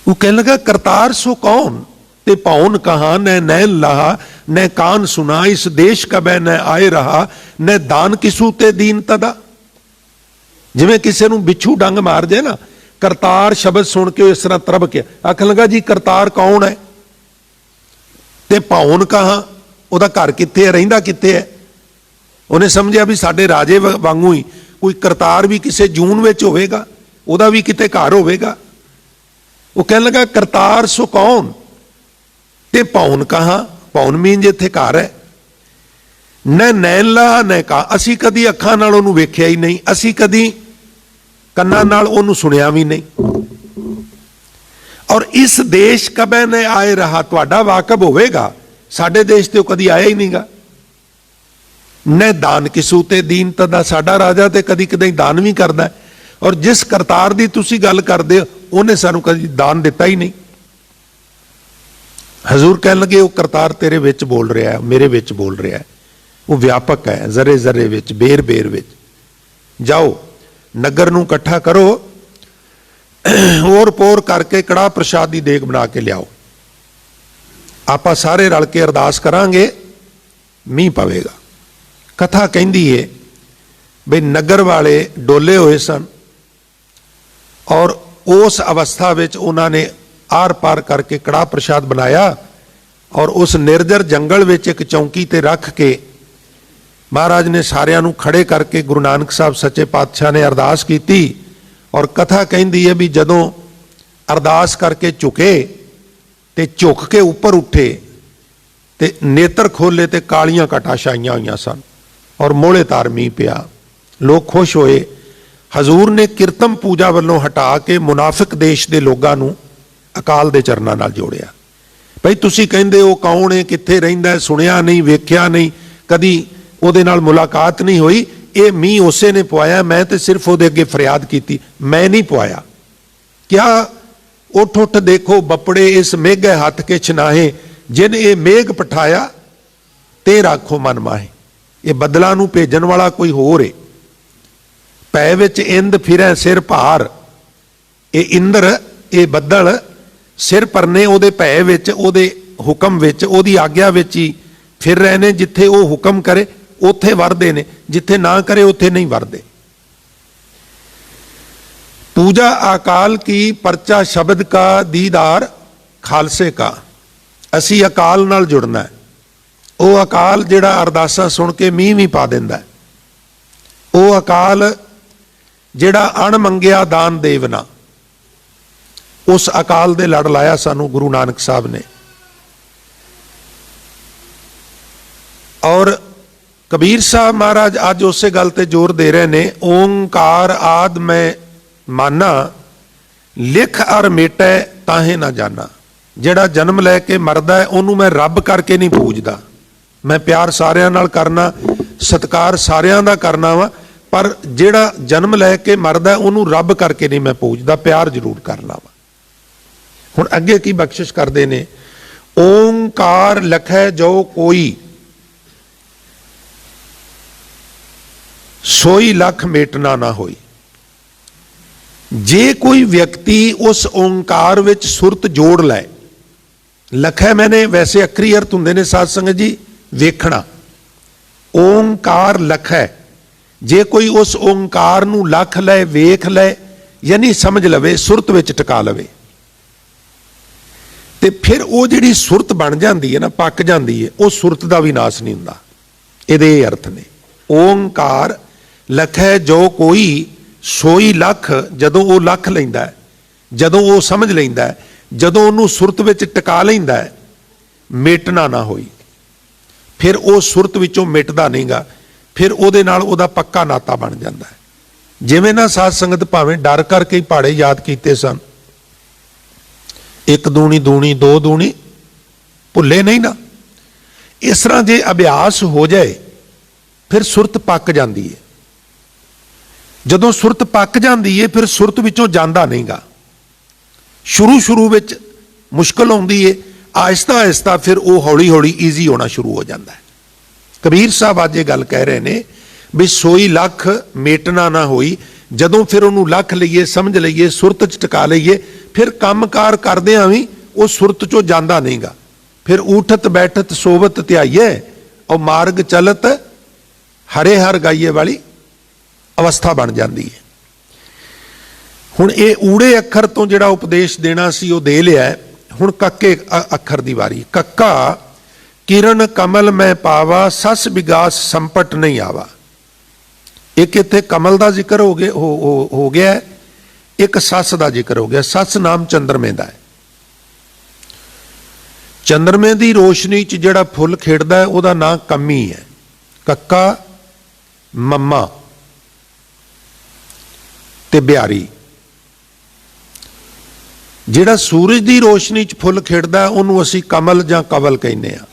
A: वो कहने लगा करतार सो कौन, ते पौन कहा न नैन लहा, न कान सुना, इस देश कबै न आए रहा, न दान किसू ते दीन तदा। जिवें किसी नूं बिच्छू डंग मार दे ना, करतार शब्द सुन के इस तरह तरब के आखन लगा जी करतार कौन है, ते पौन कहा, उहदा घर कित्थे है, रहिंदा कित्थे है। उन्हें समझिया भी साडे राजे वांगू ही कोई करतार भी किसी जून विच होवेगा, उहदा भी किते घर होवेगा। वो कहने लगा करतार सो कौन, ते पौन कहा, पौन मीन जिथे घर है, न नैन ला न का, असी कदी अखां नाल ओनू वेख्या ही नहीं, असी कदी कन्नां नाल ओनू सुनिया भी नहीं। और इस देश कबे ने आए रहा, तुहाडा वाकब होवेगा, साडे देश ते कदी आया ही नहींगा। न दान किसू ते दीन तदा, साडा राजा ते कदी कदी दान भी करदा है। और जिस करतार दी तुसी गल करदे हो उन्हें सानू कदी दान दिता ही नहीं। हजूर कहन लगे वो करतार तेरे विच बोल रहा है, मेरे विच बोल रहा है, वो व्यापक है, जरे जरे विच, बेर बेर विच। जाओ नगर नूं इकट्ठा करो, ओर पोर करके कड़ाह प्रसाद की देग बना के लियाओ, आपां सारे रल के अरदास करांगे, मींह पवेगा। कथा कहती है बई नगर वाले डोले हुए सन और उस अवस्था विच उन्होंने आर पार करके कड़ाह प्रसाद बनाया और उस निर्जर जंगल विच एक चौंकी ते रख के महाराज ने सारिਆਂ ਨੂੰ खड़े करके गुरु नानक साहब सच्चे पातशाह ने अरदास की। और कथा कहती है भी जदों अरदास करके झुके ते झुक के उपर उठे ते नेत्र खोले ते कालियां घटा छाइयां हुई सन और मोहले तार मींह पिया। लोग खुश होए। हजूर ने कीर्तन पूजा वालों हटा के मुनाफिक देश के लोगों को अकाल के चरणों नाल जोड़िया। भाई तुसी कहंदे हो कौन है, कित्थे रहिंदा है, सुनिया नहीं, वेख्या नहीं, कदी उहदे नाल मुलाकात नहीं हुई, ये मींह उसे ने पवाया, मैं तो सिर्फ उहदे अगे फरियाद की, मैं नहीं पवाया। क्या उठ उठ देखो बपड़े इस मेघे हाथ के छनाहे, जिन ये मेघ पठाया ते राखो मन माहे। ये बदलों नूं भेजण वाला कोई होर है। पै विच इंद फिरै सिर भार, ये इंद्र ये बदल सिर परने उहदे भै विच, उहदे हुक्म विच, उहदी आग्या विच ही फिर रहे ने। जिथे वो हुक्म करे उत्थे वरदे ने, जिथे ना करे उत्थे नहीं वरदे। पूजा अकाल की, परचा शब्द का, दीदार खालसे का। असी अकाल नाल जुड़ना है। वो अकाल जिहड़ा अरदासां सुन के मींह भी पा दिंदा है, वो अकाल जिहड़ा अणमंगिया दान देवना, उस अकाल दे लड़ लाया सानू गुरु नानक साहब ने। और कबीर साहब महाराज अज उस गल ते जोर दे रहे ने, ओंकार आद मैं माना, लिख अर मेटै ताहे ना जाना। जिहड़ा जन्म लैके मरदा है उन्होंने मैं रब करके नहीं पूजदा। मैं प्यार सारियां नाल करना, सत्कार सारियां दा करना वा, पर जिहड़ा जन्म लैके मरदा है उन्होंने रब करके नहीं मैं पूजदा, प्यार जरूर करना वा। हुण अगे की बख्शिश करदे ने, ओंकार लखै जो कोई, सोई लख मेटना ना होई। जे कोई व्यक्ति उस ओंकार विच सुरत जोड़ लै, लखै मैंने वैसे अखरी अर्थ हुंदे ने साध संगत जी, वेखना। ओंकार लखै, जे कोई उस ओंकार नूं लख लै, वेख लै, यानी समझ लवे, सुरत विच टिका लवे, ते फिर वो जिहड़ी सुरत बन जाती है ना, पक जाती है, वो सुरत का भी नाश नहीं हुंदा। इहदे अर्थ ने ओंकार लखै जो कोई, सोई लख, जदों वो लख लैंदा है, जदों वो समझ लैंदा है, जदों उन्होंने सुरत विच टिका लैंदा है, मेटना ना होई। फिर वो सुरत विचों मिटदा नहींगा, फिर उहदे नाल उहदा पक्का नाता बन जाता है। जिवें ना साध संगत भावें डर करके ही पहाड़े याद कीते सन, एक दूनी दूनी दो दूनी, भुले नहीं ना। इस तरह जे अभ्यास हो जाए फिर सुरत पक जाती है। जदों सुरत पक जाती है फिर सुरत विचों जांदा नहींगा। शुरू शुरू विच मुश्किल आउंदी है, आहिस्ता आहिस्ता फिर वो हौली हौली ईजी होना शुरू हो जाता है। कबीर साहब अज ये गल कह रहे हैं भी सोई लख मेटना ना होई। जदों फिर उन्होंने लख लईए, समझ लईए, सुरत च टिका लईए, फिर काम कार करदिआं भी वो सुरत चों जांदा नहींगा। फिर उठत बैठत सोवत ध्याइए और मार्ग चलत हरे हर गाइए वाली अवस्था बन जाती है। हुण ये ऊड़े अखर तो जिहड़ा उपदेश देना सी वो दे लिया। हुण कक्के अखर की वारी। कक्का किरण कमल मैं पावा, सस विगास संपट नहीं आवा। एक इत्थे कमल का जिक्र हो गया है, एक सस का जिक्र हो गया। सस नाम चंद्रमे का है। चंद्रमे की रोशनी च जिहड़ा फुल खिड़दा है उहदा नाम कमी है। ਕੱਕਾ, ਮੰਮਾ ਤੇ ਬਿਹਾਰੀ। ਜਿਹੜਾ ਸੂਰਜ ਦੀ ਰੋਸ਼ਨੀ 'ਚ ਫੁੱਲ ਖਿੜਦਾ ਉਹਨੂੰ ਅਸੀਂ ਕਮਲ ਜਾਂ ਕਵਲ ਕਹਿੰਦੇ ਆ।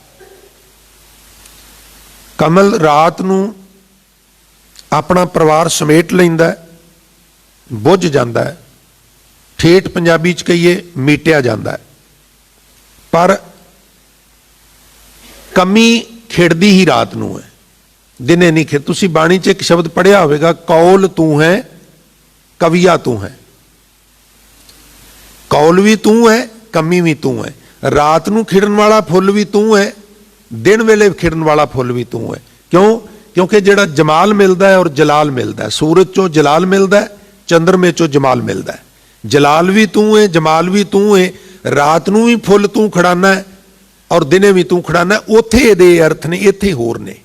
A: ਕਮਲ ਰਾਤ ਨੂੰ ਆਪਣਾ ਪਰਿਵਾਰ ਸਮੇਟ ਲੈਂਦਾ, ਬੁੱਝ ਜਾਂਦਾ ਹੈ, ਠੇਠ ਪੰਜਾਬੀ 'ਚ ਕਹੀਏ ਮੀਟਿਆ ਜਾਂਦਾ ਹੈ। ਪਰ ਕਮੀ ਖਿੜਦੀ ਹੀ ਰਾਤ ਨੂੰ ਹੈ, ਦਿਨੇ ਨਹੀਂ ਖਿੜ। ਤੁਸੀਂ ਬਾਣੀ 'ਚ ਇੱਕ ਸ਼ਬਦ ਪੜ੍ਹਿਆ ਹੋਵੇਗਾ, ਕੌਲ ਤੂੰ ਹੈ ਕਵੀਆ ਤੂੰ ਹੈ। ਕੌਲ ਵੀ ਤੂੰ ਹੈ, ਕਮੀ ਵੀ ਤੂੰ ਹੈ। ਰਾਤ ਨੂੰ ਖਿੜਨ ਵਾਲਾ ਫੁੱਲ ਵੀ ਤੂੰ ਹੈ, ਦਿਨ ਵੇਲੇ ਖਿੜਨ ਵਾਲਾ ਫੁੱਲ ਵੀ ਤੂੰ ਹੈ। ਕਿਉਂ? ਕਿਉਂਕਿ ਜਿਹੜਾ ਜਮਾਲ ਮਿਲਦਾ ਹੈ ਔਰ ਜਲਾਲ ਮਿਲਦਾ ਹੈ, ਸੂਰਜ ਚੋਂ ਜਲਾਲ ਮਿਲਦਾ ਹੈ, ਚੰਦਰਮੇ ਚੋਂ ਜਮਾਲ ਮਿਲਦਾ ਹੈ। ਜਲਾਲ ਵੀ ਤੂੰ ਹੈ, ਜਮਾਲ ਵੀ ਤੂੰ ਹੈ। ਰਾਤ ਨੂੰ ਵੀ ਫੁੱਲ ਤੂੰ ਖੜਾਨਾ ਹੈ ਔਰ ਦਿਨੇ ਵੀ ਤੂੰ ਖੜਾਨਾ। ਉੱਥੇ ਇਹਦੇ ਅਰਥ ਨੇ, ਇੱਥੇ ਹੋਰ ਨੇ।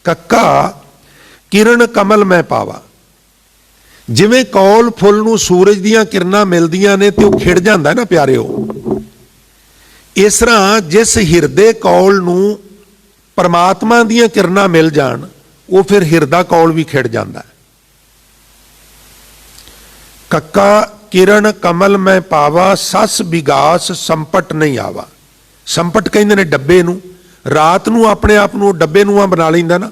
A: ਕੱਕਾ ਕਿਰਨ ਕਮਲ ਮੈਂ ਪਾਵਾ। ਜਿਵੇਂ ਕੌਲ ਫੁੱਲ ਨੂੰ ਸੂਰਜ ਦੀਆਂ ਕਿਰਨਾਂ ਮਿਲਦੀਆਂ ਨੇ ਤੇ ਉਹ ਖਿੜ ਜਾਂਦਾ ਨਾ ਪਿਆਰਿਓ, ਇਸ ਤਰ੍ਹਾਂ ਜਿਸ ਹਿਰਦੇ ਕੌਲ ਨੂੰ ਪਰਮਾਤਮਾ ਦੀਆਂ ਕਿਰਨਾਂ ਮਿਲ ਜਾਣ, ਉਹ ਫਿਰ ਹਿਰਦਾ ਕੌਲ ਵੀ ਖਿੜ ਜਾਂਦਾ। ਕੱਕਾ ਕਿਰਨ ਕਮਲ ਮੈਂ ਪਾਵਾ, ਸਸ ਵਿਗਾਸ ਸੰਪਟ ਨਹੀਂ ਆਵਾ। ਸੰਪਟ ਕਹਿੰਦੇ ਨੇ ਡੱਬੇ ਨੂੰ। ਰਾਤ ਨੂੰ ਆਪਣੇ ਆਪ ਨੂੰ ਡੱਬੇ ਨੂੰ ਬਣਾ ਲੈਂਦਾ ਨਾ,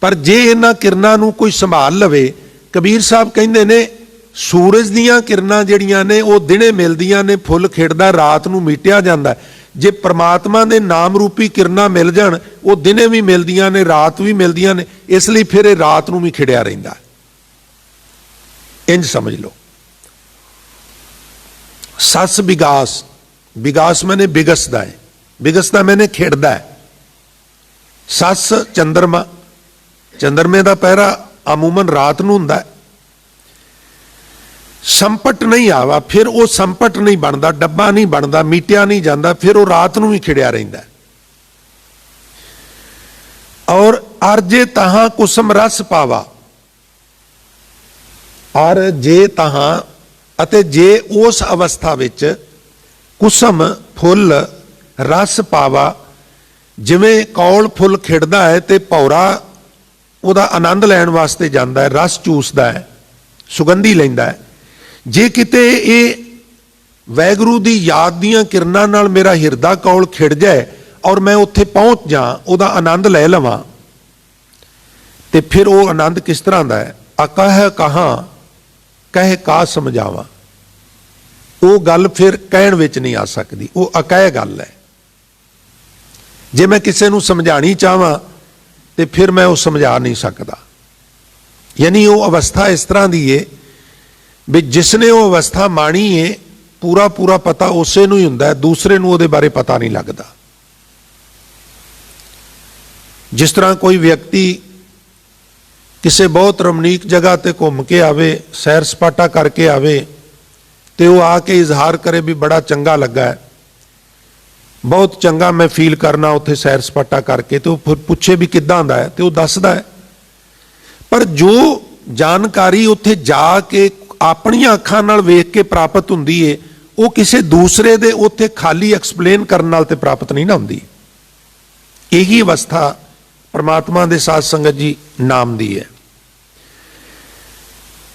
A: ਪਰ ਜੇ ਇਹਨਾਂ ਕਿਰਨਾਂ ਨੂੰ ਕੋਈ ਸੰਭਾਲ ਲਵੇ, ਕਬੀਰ ਸਾਹਿਬ ਕਹਿੰਦੇ ਨੇ ਸੂਰਜ ਦੀਆਂ ਕਿਰਨਾਂ ਜਿਹੜੀਆਂ ਨੇ ਉਹ ਦਿਨੇ ਮਿਲਦੀਆਂ ਨੇ, ਫੁੱਲ ਖਿੜਦਾ, ਰਾਤ ਨੂੰ ਮੀਟਿਆ ਜਾਂਦਾ। ਜੇ ਪ੍ਰਮਾਤਮਾ ਦੇ ਨਾਮ ਰੂਪੀ ਕਿਰਨਾਂ ਮਿਲ ਜਾਣ, ਉਹ ਦਿਨੇ ਵੀ ਮਿਲਦੀਆਂ ਨੇ, ਰਾਤ ਵੀ ਮਿਲਦੀਆਂ ਨੇ, ਇਸ ਲਈ ਫਿਰ ਇਹ ਰਾਤ ਨੂੰ ਵੀ ਖਿੜਿਆ ਰਹਿੰਦਾ। ਇੰਜ ਸਮਝ ਲਓ। ਸਸ ਵਿਗਾਸ, ਵਿਗਾਸ ਮੈਨੇ ਬਿਗਸਦਾ ਹੈ, ਬਿਗਸਦਾ ਮੈਨੇ ਖਿੜਦਾ ਹੈ। ਸਸ ਚੰਦਰਮਾ, ਚੰਦਰਮੇ ਦਾ ਪਹਿਰਾ ਅਮੂਮਨ ਰਾਤ ਨੂੰ ਹੁੰਦਾ ਹੈ। ਸੰਪਟ ਨਹੀਂ ਆਵਾ, ਫਿਰ ਉਹ ਸੰਪਟ ਨਹੀਂ ਬਣਦਾ, ਡੱਬਾ ਨਹੀਂ ਬਣਦਾ, ਮੀਟਿਆ ਨਹੀਂ ਜਾਂਦਾ, ਫਿਰ ਉਹ ਰਾਤ ਨੂੰ ਵੀ ਖਿੜਿਆ ਰਹਿੰਦਾ। ਔਰ ਅਰਜੇ ਤਹਾਂ ਕੁਸਮ ਰਸ ਪਾਵਾ। ਔਰ ਜੇ ਤਹਾਂ ਅਤੇ ਜੇ ਉਸ ਅਵਸਥਾ ਵਿੱਚ ਕੁਸਮ ਫੁੱਲ ਰਸ ਪਾਵਾ, ਜਿਵੇਂ ਕੌਲ ਫੁੱਲ ਖਿੜਦਾ ਹੈ ਤੇ ਭੌਰਾ ਉਹਦਾ ਆਨੰਦ ਲੈਣ ਵਾਸਤੇ ਜਾਂਦਾ ਹੈ, ਰਸ ਚੂਸਦਾ ਹੈ, ਸੁਗੰਧੀ ਲੈਂਦਾ ਹੈ। ਜੇ ਕਿਤੇ ਇਹ ਵੈਗੁਰੂ ਦੀ ਯਾਦ ਦੀਆਂ ਕਿਰਨਾਂ ਨਾਲ ਮੇਰਾ ਹਿਰਦਾ ਕੌਲ ਖਿੜ ਜਾਏ ਔਰ ਮੈਂ ਉੱਥੇ ਪਹੁੰਚ ਜਾ, ਉਹਦਾ ਆਨੰਦ ਲੈ ਲਵਾਂ, ਤੇ ਫਿਰ ਉਹ ਆਨੰਦ ਕਿਸ ਤਰ੍ਹਾਂ ਦਾ ਹੈ? ਅਕਹ ਕਹਾਂ ਕਹਿ ਕਾ ਸਮਝਾਵਾਂ। ਉਹ ਗੱਲ ਫਿਰ ਕਹਿਣ ਵਿੱਚ ਨਹੀਂ ਆ ਸਕਦੀ, ਉਹ ਅਕਹਿ ਗੱਲ ਹੈ। ਜੇ ਮੈਂ ਕਿਸੇ ਨੂੰ ਸਮਝਾਣੀ ਚਾਹਾਂ ਤੇ ਫਿਰ ਮੈਂ ਉਹ ਸਮਝਾ ਨਹੀਂ ਸਕਦਾ। ਯਾਨੀ ਉਹ ਅਵਸਥਾ ਇਸ ਤਰ੍ਹਾਂ ਦੀ ਹੈ ਵੀ ਜਿਸਨੇ ਉਹ ਅਵਸਥਾ ਮਾਣੀ ਹੈ, ਪੂਰਾ ਪੂਰਾ ਪਤਾ ਉਸੇ ਨੂੰ ਹੀ ਹੁੰਦਾ ਹੈ, ਦੂਸਰੇ ਨੂੰ ਉਹਦੇ ਬਾਰੇ ਪਤਾ ਨਹੀਂ ਲੱਗਦਾ। ਜਿਸ ਤਰ੍ਹਾਂ ਕੋਈ ਵਿਅਕਤੀ ਕਿਸੇ ਬਹੁਤ ਰਮਣੀਕ ਜਗ੍ਹਾ ਤੇ ਘੁੰਮ ਕੇ ਆਵੇ, ਸੈਰ ਸਪਾਟਾ ਕਰਕੇ ਆਵੇ, ਤੇ ਉਹ ਆ ਕੇ ਇਜ਼ਹਾਰ ਕਰੇ ਵੀ ਬੜਾ ਚੰਗਾ ਲੱਗਾ ਹੈ, ਬਹੁਤ ਚੰਗਾ ਮੈਂ ਫੀਲ ਕਰਨਾ ਉੱਥੇ ਸੈਰ ਸਪਾਟਾ ਕਰਕੇ, ਤੇ ਉਹ ਫਿਰ ਪੁੱਛੇ ਵੀ ਕਿੱਦਾਂ ਦਾ ਹੈ, ਤੇ ਉਹ ਦੱਸਦਾ ਹੈ। ਪਰ ਜੋ ਜਾਣਕਾਰੀ ਉੱਥੇ ਜਾ ਕੇ ਆਪਣੀਆਂ ਅੱਖਾਂ ਨਾਲ ਵੇਖ ਕੇ ਪ੍ਰਾਪਤ ਹੁੰਦੀ ਹੈ, ਉਹ ਕਿਸੇ ਦੂਸਰੇ ਦੇ ਉੱਥੇ ਖਾਲੀ ਐਕਸਪਲੇਨ ਕਰਨ ਨਾਲ ਤੇ ਪ੍ਰਾਪਤ ਨਹੀਂ ਨਾ ਹੁੰਦੀ। ਇਹੀ ਅਵਸਥਾ ਪਰਮਾਤਮਾ ਦੇ ਸਾਧ ਸੰਗਤ ਜੀ ਨਾਮ ਦੀ ਹੈ।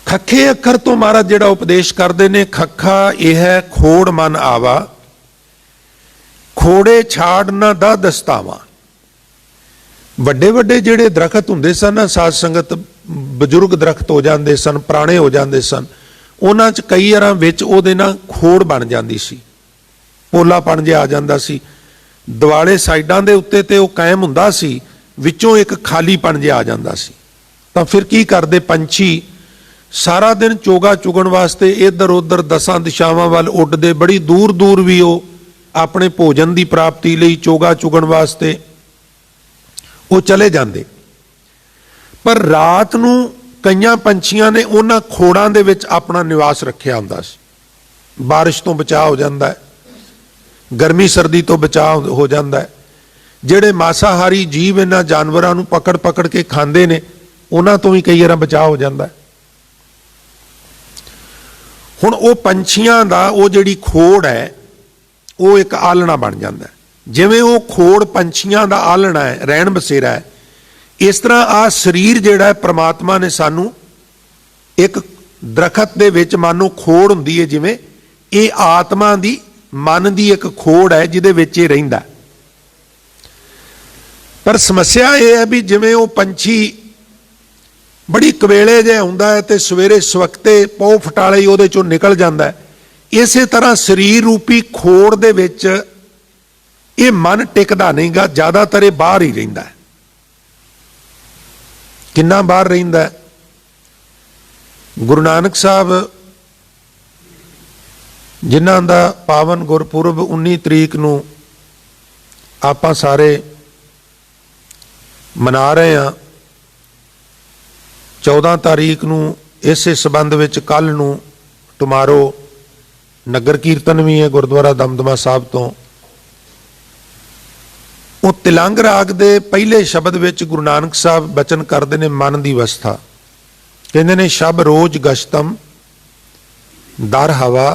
A: ਖੱਖੇ ਅੱਖਰ ਤੋਂ ਮਹਾਰਾਜ ਜਿਹੜਾ ਉਪਦੇਸ਼ ਕਰਦੇ ਨੇ, ਖੱਖਾ ਇਹ ਹੈ ਖੋੜ ਮਨ ਆਵਾ, ਖੋੜੇ ਛਾੜ ਨਾ ਦਾ ਦਸਤਾਵਾ। ਵੱਡੇ ਵੱਡੇ ਜਿਹੜੇ ਦਰਖਤ ਹੁੰਦੇ ਸਨ ਨਾ, ਸਾਧ ਸੰਗਤ, ਬਜ਼ੁਰਗ ਦਰਖਤ ਹੋ ਜਾਂਦੇ ਸਨ, ਪੁਰਾਣੇ ਹੋ ਜਾਂਦੇ ਸਨ, ਉਹਨਾਂ 'ਚ ਕਈ ਵਾਰਾਂ ਵਿੱਚ ਉਹਦੇ ਨਾਲ ਖੋੜ ਬਣ ਜਾਂਦੀ ਸੀ, ਪੋਲਾਪਣ ਜਿਹਾ ਆ ਜਾਂਦਾ ਸੀ। ਦੁਆਲੇ ਸਾਈਡਾਂ ਦੇ ਉੱਤੇ ਤੇ ਉਹ ਕਾਇਮ ਹੁੰਦਾ ਸੀ, ਵਿੱਚੋਂ ਇੱਕ ਖਾਲੀਪਣ ਜਿਹਾ ਆ ਜਾਂਦਾ ਸੀ। ਤਾਂ ਫਿਰ ਕੀ ਕਰਦੇ ਪੰਛੀ? ਸਾਰਾ ਦਿਨ ਚੋਗਾ ਚੁਗਣ ਵਾਸਤੇ ਇੱਧਰ ਉੱਧਰ ਦਸਾਂ ਦਿਸ਼ਾਵਾਂ ਵੱਲ ਉੱਡਦੇ, ਬੜੀ ਦੂਰ ਦੂਰ ਵੀ ਉਹ ਆਪਣੇ ਭੋਜਨ ਦੀ ਪ੍ਰਾਪਤੀ ਲਈ ਚੋਗਾ ਚੁਗਣ ਵਾਸਤੇ ਉਹ ਚਲੇ ਜਾਂਦੇ। ਪਰ ਰਾਤ ਨੂੰ ਕਈਆਂ ਪੰਛੀਆਂ ਨੇ ਉਹਨਾਂ ਖੋੜਾਂ ਦੇ ਵਿੱਚ ਆਪਣਾ ਨਿਵਾਸ ਰੱਖਿਆ ਹੁੰਦਾ ਸੀ। ਬਾਰਿਸ਼ ਤੋਂ ਬਚਾਅ ਹੋ ਜਾਂਦਾ ਹੈ, ਗਰਮੀ ਸਰਦੀ ਤੋਂ ਬਚਾਅ ਹੋ ਜਾਂਦਾ ਹੈ। ਜਿਹੜੇ ਮਾਸਾਹਾਰੀ ਜੀਵ ਇਹਨਾਂ ਜਾਨਵਰਾਂ ਨੂੰ ਪਕੜ ਪਕੜ ਕੇ ਖਾਂਦੇ ਨੇ, ਉਹਨਾਂ ਤੋਂ ਵੀ ਕਈ ਵਾਰ ਬਚਾਅ ਹੋ ਜਾਂਦਾ ਹੈ। ਹੁਣ ਉਹ ਪੰਛੀਆਂ ਦਾ ਉਹ ਜਿਹੜੀ ਖੋੜ ਹੈ, ਉਹ ਇੱਕ ਆਲਣਾ ਬਣ ਜਾਂਦਾ ਹੈ। ਜਿਵੇਂ ਉਹ ਖੋੜ ਪੰਛੀਆਂ ਦਾ ਆਲਣਾ ਹੈ, ਰਹਿਣ ਬਸੇਰਾ ਹੈ, इस तरह आ शरीर जिहड़ा है परमात्मा ने सानू एक दरखत दे विच मानो खोड़ हुंदी है, जिवें ये आत्मा दी मन दी एक खोड़ है जिहदे विच ये रहिंदा। पर समस्या यह है भी जिवें वो पंछी बड़ी कवेले जिहा आउंदा है ते सवेरे सवखते पौ फटाले उहदे चों निकल जांदा है, इसे तरह शरीर रूपी खोड़ दे विच ये मन टिकदा नहीं गा, ज्यादातर ये बाहर ही रहिंदा है। किन्ना बाहर रहिंदा है? गुरु नानक साहब जिन्हां दा पावन गुरपुरब 19 तरीक नूं आपां सारे मना रहे हैं, 14 तारीख नूं इसे संबंध विच कल नूं टुमारो नगर कीर्तन भी है गुरुद्वारा दमदमा साहब तो। वो तिलंग राग दे पहले शब्द विच गुरु नानक साहब बचन करते ने मन की अवस्था, कहते ने शब रोज गश्तम दर हवा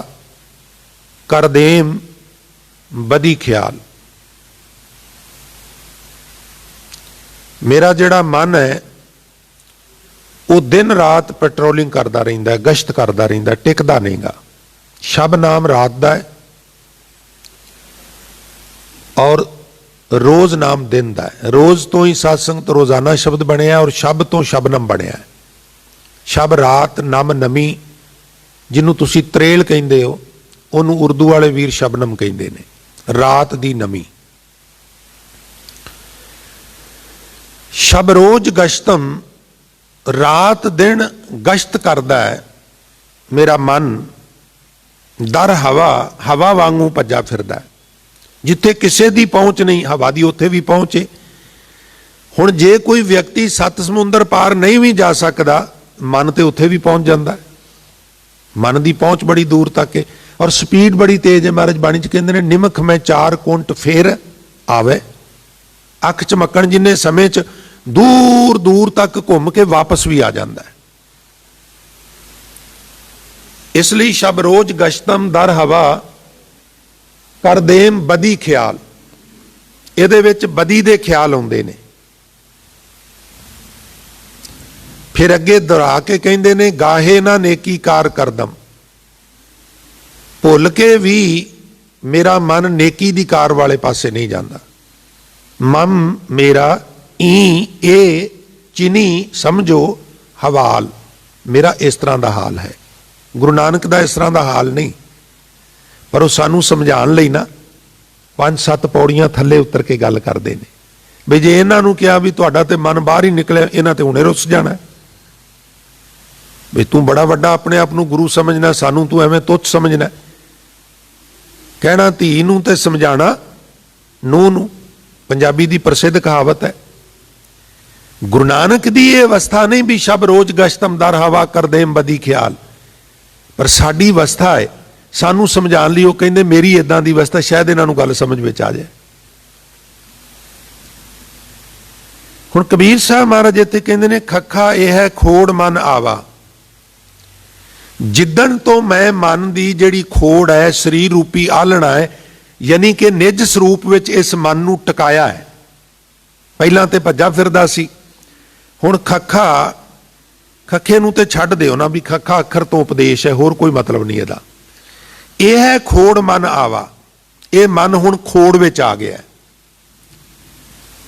A: कर देम बदी ख्याल। मेरा जिहड़ा मन है वो दिन रात पेट्रोलिंग करता रहिंदा है, गश्त करता रहिंदा है, टिकदा नहीं गा। शब नाम रात दा है और रोज नाम दिन दा है। रोज तो ही सत्संग तो रोजाना शब्द बनिया और शब तो शबनम बनिया है। शब रात नम नमी जिन्हों तुसी त्रेल कहंदे हो उन्होंने उर्दू वाले वीर शबनम कहंदे ने, रात दी नमी। शब रोज गश्तम रात दिन गश्त करदा है मेरा मन, दर हवा हवा वांगू भज्जा फिरदा है, जिथे किसी दी पहुंच नहीं हवा दी उत्थे भी पहुंचे। हुण जे कोई व्यक्ति सत समुंदर पार नहीं भी जा सकदा, मन तो उत्थे भी पहुंच जाता है। मन की पहुंच बड़ी दूर तक है और स्पीड बड़ी तेज है। महाराज बाणी च कहंदे ने निमख में 4 कुंट फेर आवे, अख चमकण जिन्ने समय च दूर दूर तक घूम के वापस भी आ जाता है। इसलिए शब रोज गश्तम दर हवा कर देम बदी ख्याल, इहदे विच बदी दे ख्याल आउंदे ने। फिर अगे दोहरा के कहंदे ने गाहे ना नेकी कार करदम, भुल के भी मेरा मन नेकी दी कार वाले पासे नहीं जाता। मम मेरा ई ए चिनी समझो हवाल, मेरा इस तरह का हाल है। गुरु नानक का इस तरह का हाल नहीं, पर वो सानू समझाने लई ना 5-7 पौड़ियां थले उतर के गल करते हैं भी जे इन्हों कहा भी तुहाडा ते मन बाहर ही निकलिया, इन्हां ते हुणे रुस जाना भी तू बड़ा वड्डा अपने आप नूं गुरु समझना, सानू तू एवें तुच्छ समझना। कहना धी नूं ते समझाना नूं नूं, पंजाबी दी प्रसिद्ध कहावत है। गुरु नानक दी ये अवस्था नहीं भी शब रोज गश्तम दर हवा कर देम बदी ख्याल, पर साडी अवस्था है। सानू समझाने लई वो कहंदे मेरी इदां दी अवस्था, शायद इन्हां नूं गल समझ विच आ जाए। हुण कबीर साहब महाराज इत्थे कहंदे ने खखा यह है खोड़ मन आवा, जिदन तो मैं मन दी जिहड़ी खोड़ है शरीर रूपी आलना है, यानी कि निज स्वरूप विच इस मन नूं टकाया है। पहलां ते भज्जा फिरदा सी, हुण खखा, खखे नूं ते छड्ड दिओ ना भी खखा अखर तो उपदेश है, होर कोई मतलब नहीं इहदा। यह है खोड़ मन आवा, ये मन हुण खोड़ विच आ गया है,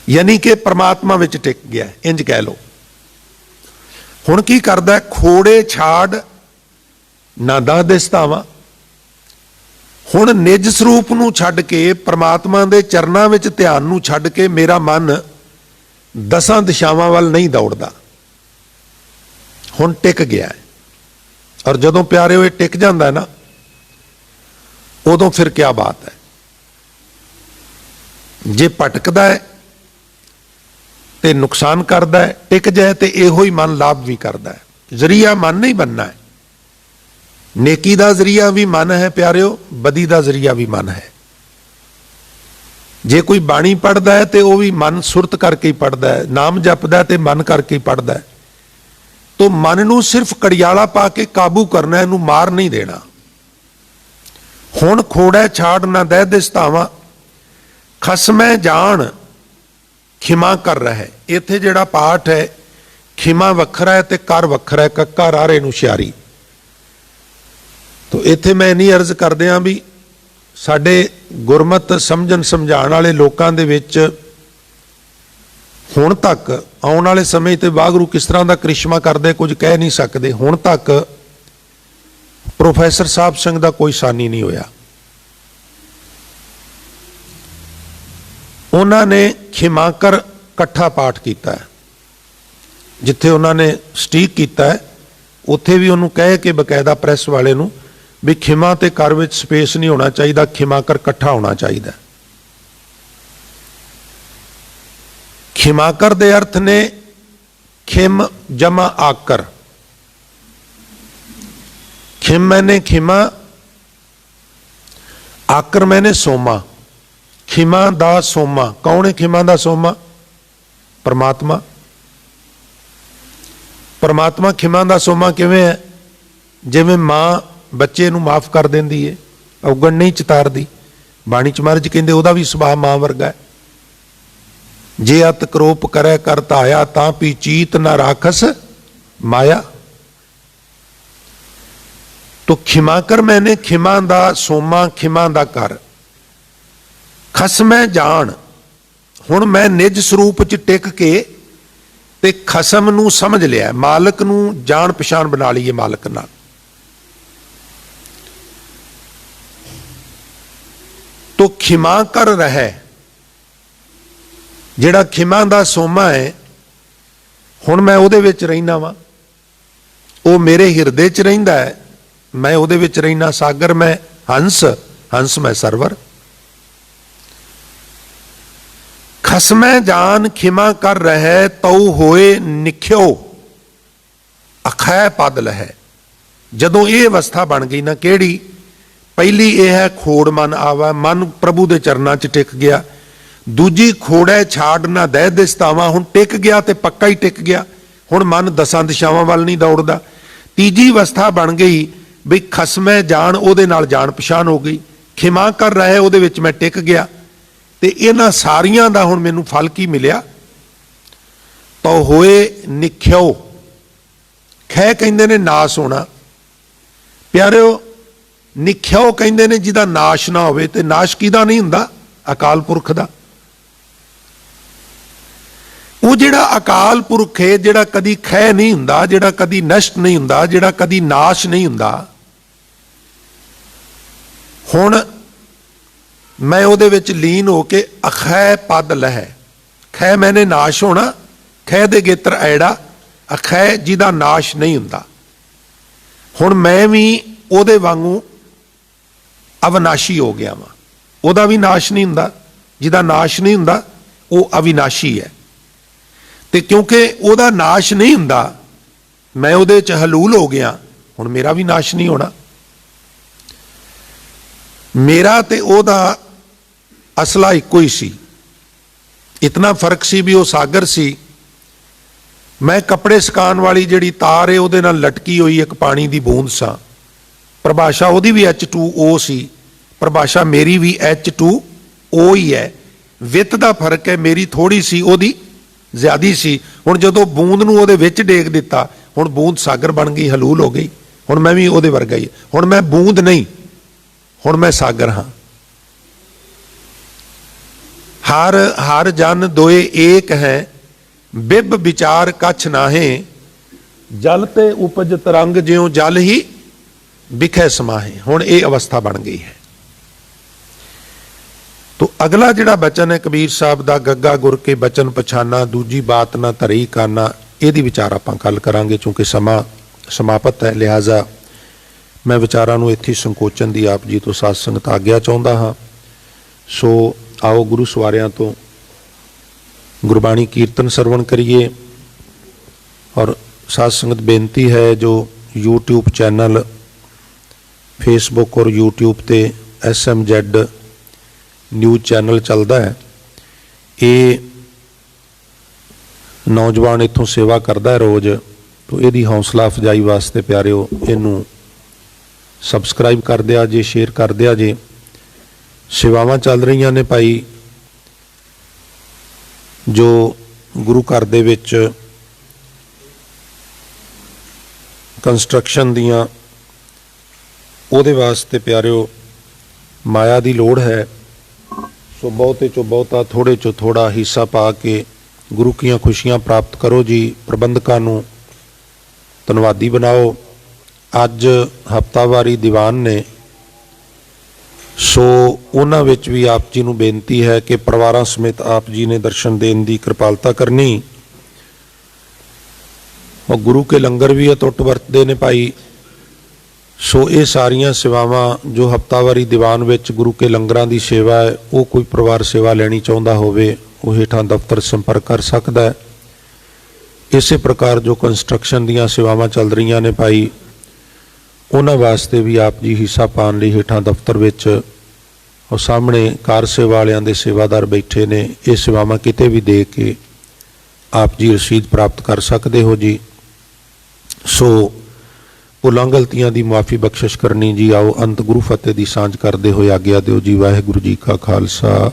A: यानी कि परमात्मा विच टिक गया, इंज कह लो। हुण की करदा, खोड़े छाड़ ना दा दिसतावा, हुण निज स्वरूप नूं छड्ड के परमात्मा दे चरनां विच ध्यान नूं छड्ड के मेरा मन 10 दिशावां वल नहीं दौड़दा, हुण टिक गया है। और जदों प्यारे होए टिक जांदा है ना, उदों फिर क्या बात है। जे भटकदा है ते नुकसान करदा है, टिक जाए तो इहो ही मन लाभ भी करदा है। जरिया मन नहीं बनना है, नेकी दा जरिया भी मन है प्यारिओ, बदी दा जरिया भी मन है। जे कोई बाणी पढ़दा है तो वह भी मन सुरत करके ही पढ़दा है, नाम जपदा है तो मन करके ही पढ़दा है। तो मन नूं सिर्फ कड़ियाला पा के काबू करना, इनू मार नहीं देना। हुण खोड़ा छाड़ ना दह दिसतावा, खसमै जान ਖਿਮਾ ਕਰ ਰਹਿ। ਇੱਥੇ ਜਿਹੜਾ ਪਾਠ ਹੈ ਖਿਮਾ ਵੱਖਰਾ ਹੈ ਤੇ ਕਰ ਵੱਖਰਾ ਹੈ, ਕੱਕਾ ਰਾਰੇ ਨੂੰ ਸ਼ਿਆਰੀ। ਤੋ ਇੱਥੇ ਮੈਂ ਇੰਨੀ ਅਰਜ਼ ਕਰਦਿਆਂ ਵੀ ਸਾਡੇ ਗੁਰਮਤ ਸਮਝਣ ਸਮਝਾਉਣ ਵਾਲੇ ਲੋਕਾਂ ਦੇ ਵਿੱਚ ਹੁਣ ਤੱਕ, ਆਉਣ ਵਾਲੇ ਸਮੇਂ ਤੇ ਵਾਹਿਗੁਰੂ ਕਿਸ ਤਰ੍ਹਾਂ ਦਾ ਕ੍ਰਿਸ਼ਮਾ ਕਰਦੇ ਕੁਝ ਕਹਿ ਨਹੀਂ ਸਕਦੇ, ਹੁਣ ਤੱਕ ਪ੍ਰੋਫੈਸਰ ਸਾਹਿਬ ਸਿੰਘ ਦਾ ਕੋਈ ਸਾਨੀ ਨਹੀਂ ਹੋਇਆ। ਉਹਨਾਂ ਨੇ ਖਿਮਾਕਰ ਇਕੱਠਾ ਪਾਠ ਕੀਤਾ ਹੈ, ਜਿੱਥੇ ਉਹਨਾਂ ਨੇ ਸਟੀਕ ਕੀਤਾ ਹੈ ਉੱਥੇ ਵੀ ਉਹਨੂੰ ਕਹਿ ਕੇ ਬਕਾਇਦਾ ਪ੍ਰੈਸ ਵਾਲੇ ਨੂੰ ਵੀ ਖਿਮਾ ਤੇ ਕਰ ਵਿੱਚ ਸਪੇਸ ਨਹੀਂ ਹੋਣਾ ਚਾਹੀਦਾ, ਖਿਮਾਕਰ ਇਕੱਠਾ ਹੋਣਾ ਚਾਹੀਦਾ। ਖਿਮਾਕਰ ਦੇ ਅਰਥ ਨੇ ਖਿਮ ਜਮਾ ਆਕਰ। ਖਿਮ मैंने ਖਿਮਾ, ਆਕਰ मैंने ਸੋਮਾ। ਖਿਮਾ ਦਾ ਸੋਮਾ ਕੌਣ ਹੈ? ਖਿਮਾ ਦਾ ਸੋਮਾ ਪਰਮਾਤਮਾ। ਪਰਮਾਤਮਾ ਖਿਮਾ ਦਾ ਸੋਮਾ ਕਿਵੇਂ ਹੈ? ਜਿਵੇਂ ਮਾਂ ਬੱਚੇ ਨੂੰ ਮਾਫ ਕਰ ਦਿੰਦੀ ਹੈ, ਔਗਣ ਨਹੀਂ ਚਿਤਾਰਦੀ। ਬਾਣੀ ਚ ਮਹਾਰਾਜ ਕਹਿੰਦੇ ਉਹਦਾ ਵੀ ਸੁਭਾਅ ਮਾਂ ਵਰਗਾ ਹੈ। ਜੇ ਅਤ ਕਰੋਪ ਕਰੇ ਕਰ ਧਾਇਆ ਤਾਂ ਪੀ ਚੀਤ ਨਾ ਰਾਖਸ ਮਾਇਆ। ਤੋ ਖਿਮਾਕਰ ਮੈਨੇ ਖਿਮਾ ਦਾ ਸੋਮਾ, ਖਿਮਾ ਦਾ ਕਰ। ਖਸਮੈ ਜਾਣ, ਹੁਣ ਮੈਂ ਨਿਜ ਸਰੂਪ ਚ ਟਿਕ ਕੇ ਤੇ ਖਸਮ ਨੂੰ ਸਮਝ ਲਿਆ, ਮਾਲਕ ਨੂੰ ਜਾਣ ਪਛਾਣ ਬਣਾ ਲਈਏ ਮਾਲਕ ਨਾਲ। ਤੋ ਖਿਮਾ ਕਰ ਰਹਿ, ਜਿਹੜਾ ਖਿਮਾ ਦਾ ਸੋਮਾ ਹੈ ਹੁਣ ਮੈਂ ਉਹਦੇ ਵਿੱਚ ਰਹਿਣਾ ਵਾਂ, ਉਹ ਮੇਰੇ ਹਿਰਦੇ ਚ ਰਹਿੰਦਾ ਹੈ, ਮੈਂ ਉਹਦੇ ਵਿੱਚ ਰਹਿਣਾ। ਸਾਗਰ ਮੈਂ ਹੰਸ, ਹੰਸ ਮੈਂ ਸਰਵਰ। ਖਸਮੈ ਜਾਨ ਖਿਮਾ ਕਰ ਰਹਿ ਤਉ ਹੋਏ ਨਿਖਿਓ ਅਖੈ ਪਦ ਲਹੈ। ਜਦੋਂ ਇਹ ਅਵਸਥਾ ਬਣ ਗਈ ਨਾ, ਕਿਹੜੀ? ਪਹਿਲੀ ਇਹ ਹੈ ਖੋੜ ਮਨ ਆਵਾ, ਮਨ ਪ੍ਰਭੂ ਦੇ ਚਰਨਾਂ 'ਚ ਟਿਕ ਗਿਆ। ਦੂਜੀ ਖੋੜੈ ਛਾੜ ਨਾ ਦਹਿ ਦਿਸਤਾਵਾਂ, ਹੁਣ ਟਿਕ ਗਿਆ ਤੇ ਪੱਕਾ ਹੀ ਟਿਕ ਗਿਆ, ਹੁਣ ਮਨ ਦਸਾਂ ਦਿਸ਼ਾਵਾਂ ਵੱਲ ਨਹੀਂ ਦੌੜਦਾ। ਤੀਜੀ ਅਵਸਥਾ ਬਣ ਗਈ ਵੀ ਖਸਮੈ ਜਾਣ, ਉਹਦੇ ਨਾਲ ਜਾਣ ਪਛਾਣ ਹੋ ਗਈ। ਖਿਮਾ ਕਰ ਰਹੇ, ਉਹਦੇ ਵਿੱਚ ਮੈਂ ਟਿਕ ਗਿਆ। ਤੇ ਇਹਨਾਂ ਸਾਰੀਆਂ ਦਾ ਹੁਣ ਮੈਨੂੰ ਫਲ ਕੀ ਮਿਲਿਆ? ਤਾਂ ਹੋਏ ਨਿਖਿਓ। ਖੈ ਕਹਿੰਦੇ ਨੇ ਨਾਸ ਹੋਣਾ। ਪਿਆਰਿਓ, ਨਿਖਿਓ ਕਹਿੰਦੇ ਨੇ ਜਿਹਦਾ ਨਾਸ਼ ਨਾ ਹੋਵੇ। ਤੇ ਨਾਸ਼ ਕਿਹਦਾ ਨਹੀਂ ਹੁੰਦਾ? ਅਕਾਲ ਪੁਰਖ ਦਾ। ਉਹ ਜਿਹੜਾ ਅਕਾਲ ਪੁਰਖ ਹੈ, ਜਿਹੜਾ ਕਦੀ ਖੈ ਨਹੀਂ ਹੁੰਦਾ, ਜਿਹੜਾ ਕਦੀ ਨਸ਼ਟ ਨਹੀਂ ਹੁੰਦਾ, ਜਿਹੜਾ ਕਦੀ ਨਾਸ਼ ਨਹੀਂ ਹੁੰਦਾ, ਹੁਣ ਮੈਂ ਉਹਦੇ ਵਿੱਚ ਲੀਨ ਹੋ ਕੇ ਅਖੈ ਪਦ ਲਹੈ। ਖੈ ਮੈਨੇ ਨਾਸ਼ ਹੋਣਾ, ਖੈ ਦੇ ਗੇਤਰ ਐੜਾ, ਅਖੈ ਜਿਹਦਾ ਨਾਸ਼ ਨਹੀਂ ਹੁੰਦਾ। ਹੁਣ ਮੈਂ ਵੀ ਉਹਦੇ ਵਾਂਗੂ ਅਵਿਨਾਸ਼ੀ ਹੋ ਗਿਆ ਵਾਂ। ਉਹਦਾ ਵੀ ਨਾਸ਼ ਨਹੀਂ ਹੁੰਦਾ, ਜਿਹਦਾ ਨਾਸ਼ ਨਹੀਂ ਹੁੰਦਾ ਉਹ ਅਵਿਨਾਸ਼ੀ ਹੈ। ਤੇ ਕਿਉਂਕਿ ਉਹਦਾ ਨਾਸ਼ ਨਹੀਂ ਹੁੰਦਾ, ਮੈਂ ਉਹਦੇ ਚ ਹਲੂਲ ਹੋ ਗਿਆ, ਹੁਣ ਮੇਰਾ ਵੀ ਨਾਸ਼ ਨਹੀਂ ਹੋਣਾ। ਮੇਰਾ ਤੇ ਉਹਦਾ ਅਸਲਾ ਇੱਕੋ ਹੀ ਸੀ। ਇਤਨਾ ਫਰਕ ਸੀ ਵੀ ਉਹ ਸਾਗਰ ਸੀ, ਮੈਂ ਕੱਪੜੇ ਸੁਕਾਉਣ ਵਾਲੀ ਜਿਹੜੀ ਤਾਰ ਹੈ ਉਹਦੇ ਨਾਲ ਲਟਕੀ ਹੋਈ ਇੱਕ ਪਾਣੀ ਦੀ ਬੂੰਦ ਸਾਂ। ਪਰਿਭਾਸ਼ਾ ਉਹਦੀ ਵੀ H2O ਸੀ, ਪਰਿਭਾਸ਼ਾ ਮੇਰੀ ਵੀ H2O ਹੀ ਹੈ। ਵਿੱਤ ਦਾ ਫਰਕ ਹੈ, ਮੇਰੀ ਥੋੜੀ ਸੀ, ਉਹਦੀ ਜ਼ਿਆਦੀ ਸੀ। ਹੁਣ ਜਦੋਂ ਬੂੰਦ ਨੂੰ ਉਹਦੇ ਵਿੱਚ ਡੇਗ ਦਿੱਤਾ, ਹੁਣ ਬੂੰਦ ਸਾਗਰ ਬਣ ਗਈ, ਹਲੂਲ ਹੋ ਗਈ। ਹੁਣ ਮੈਂ ਵੀ ਉਹਦੇ ਵਰਗਾ ਹੀ, ਹੁਣ ਮੈਂ ਬੂੰਦ ਨਹੀਂ, ਹੁਣ ਮੈਂ ਸਾਗਰ ਹਾਂ। ਹਰ ਹਰ ਜਨ ਦੋਏ ਏਕ ਹੈ, ਬਿਬ ਵਿਚਾਰ ਕਛ ਨਾਹੇ। ਜਲ ਤੇ ਉਪਜ ਤਰੰਗ ਜਿਉ ਜਲ ਹੀ ਵਿਖੇ ਸਮਾਹੇ। ਹੁਣ ਇਹ ਅਵਸਥਾ ਬਣ ਗਈ ਹੈ। ਤੋ ਅਗਲਾ ਜਿਹੜਾ ਬਚਨ ਹੈ ਕਬੀਰ ਸਾਹਿਬ ਦਾ, ਗੱਗਾ ਗੁਰ ਕੇ ਬਚਨ ਪਛਾਨਾ, ਦੂਜੀ ਬਾਤ ਨਾ ਧਰੀ ਕਾਨਾ, ਇਹਦੀ ਵਿਚਾਰ ਆਪਾਂ ਕੱਲ ਕਰਾਂਗੇ। ਕਿਉਂਕਿ ਸਮਾਂ ਸਮਾਪਤ ਹੈ, ਲਿਹਾਜ਼ਾ ਮੈਂ ਵਿਚਾਰਾਂ ਨੂੰ ਇੱਥੇ ਸੰਕੋਚਨ ਦੀ ਆਪ ਜੀ ਤੋਂ ਸਾਧ ਸੰਗਤ ਆਗਿਆ ਚਾਹੁੰਦਾ ਹਾਂ। ਸੋ ਆਓ ਗੁਰੂ ਸਵਾਰਿਆਂ ਤੋਂ ਗੁਰਬਾਣੀ ਕੀਰਤਨ ਸਰਵਣ ਕਰੀਏ। ਔਰ ਸਾਧ ਸੰਗਤ ਬੇਨਤੀ ਹੈ, ਜੋ YouTube ਚੈਨਲ, ਫੇਸਬੁੱਕ ਔਰ YouTube ਤੇ SMZ ਨਿਊਜ਼ ਚੈਨਲ ਚੱਲਦਾ ਹੈ, ਇਹ ਨੌਜਵਾਨ ਇੱਥੋਂ ਸੇਵਾ ਕਰਦਾ ਹੈ ਰੋਜ਼। ਤੋ ਇਹਦੀ ਹੌਸਲਾ ਅਫਜ਼ਾਈ ਵਾਸਤੇ ਪਿਆਰਿਓ ਇਹਨੂੰ ਸਬਸਕ੍ਰਾਈਬ ਕਰ ਦਿਆ ਜੇ, ਸ਼ੇਅਰ ਕਰ ਦਿਆ ਜੇ। ਸੇਵਾਵਾਂ ਚੱਲ ਰਹੀਆਂ ਨੇ ਭਾਈ, ਜੋ ਗੁਰੂ ਘਰ ਦੇ ਵਿੱਚ ਕੰਸਟਰਕਸ਼ਨ ਦੀਆਂ ਉਹਦੇ ਵਾਸਤੇ ਪਿਆਰਿਓ ਮਾਇਆ ਦੀ ਲੋੜ ਹੈ। ਸੋ ਬਹੁਤੇ ਚੋਂ ਬਹੁਤਾ, ਥੋੜ੍ਹੇ ਚੋਂ ਥੋੜ੍ਹਾ ਹਿੱਸਾ ਪਾ ਕੇ ਗੁਰੂ ਕੀਆਂ ਖੁਸ਼ੀਆਂ ਪ੍ਰਾਪਤ ਕਰੋ ਜੀ। ਪ੍ਰਬੰਧਕਾਂ ਨੂੰ ਧੰਨਵਾਦੀ ਬਣਾਓ। ਅੱਜ ਹਫ਼ਤਾਵਾਰੀ ਦੀਵਾਨ ਨੇ, ਸੋ ਉਹਨਾਂ ਵਿੱਚ ਵੀ ਆਪ ਜੀ ਨੂੰ ਬੇਨਤੀ ਹੈ ਕਿ ਪਰਿਵਾਰਾਂ ਸਮੇਤ ਆਪ ਜੀ ਨੇ ਦਰਸ਼ਨ ਦੇਣ ਦੀ ਕਿਰਪਾਲਤਾ ਕਰਨੀ। ਉਹ ਗੁਰੂ ਕੇ ਲੰਗਰ ਵੀ ਅਟੁੱਟ ਵਰਤਦੇ ਨੇ ਭਾਈ। ਸੋ ਇਹ ਸਾਰੀਆਂ ਸੇਵਾਵਾਂ ਜੋ ਹਫ਼ਤਾਵਾਰੀ ਦੀਵਾਨ ਵਿੱਚ ਗੁਰੂ ਕੇ ਲੰਗਰਾਂ ਦੀ ਸੇਵਾ ਹੈ, ਉਹ ਕੋਈ ਪਰਿਵਾਰ ਸੇਵਾ ਲੈਣੀ ਚਾਹੁੰਦਾ ਹੋਵੇ ਉਹ ਹੇਠਾਂ ਦਫ਼ਤਰ ਸੰਪਰਕ ਕਰ ਸਕਦਾ ਹੈ। ਇਸੇ ਪ੍ਰਕਾਰ ਜੋ ਕੰਸਟਰਕਸ਼ਨ ਦੀਆਂ ਸੇਵਾਵਾਂ ਚੱਲ ਰਹੀਆਂ ਨੇ ਭਾਈ, ਉਹਨਾਂ ਵਾਸਤੇ ਵੀ ਆਪ ਜੀ ਹਿੱਸਾ ਪਾਉਣ ਲਈ ਹੇਠਾਂ ਦਫ਼ਤਰ ਵਿੱਚ ਉਹ ਸਾਹਮਣੇ ਕਾਰ ਸੇਵਾ ਵਾਲਿਆਂ ਦੇ ਸੇਵਾਦਾਰ ਬੈਠੇ ਨੇ। ਇਹ ਸੇਵਾਵਾਂ ਕਿਤੇ ਵੀ ਦੇ ਕੇ ਆਪ ਜੀ ਰਸੀਦ ਪ੍ਰਾਪਤ ਕਰ ਸਕਦੇ ਹੋ ਜੀ। ਸੋ ਭੁੱਲਾਂ ਗਲਤੀਆਂ ਦੀ ਮੁਆਫੀ ਬਖਸ਼ਿਸ਼ ਕਰਨੀ ਜੀ। ਆਓ ਅੰਤ ਗੁਰੂ ਫਤਿਹ ਦੀ ਸਾਂਝ ਕਰਦੇ ਹੋਏ ਆਗਿਆ ਦਿਓ ਜੀ। ਵਾਹਿਗੁਰੂ ਜੀ ਕਾ ਖਾਲਸਾ,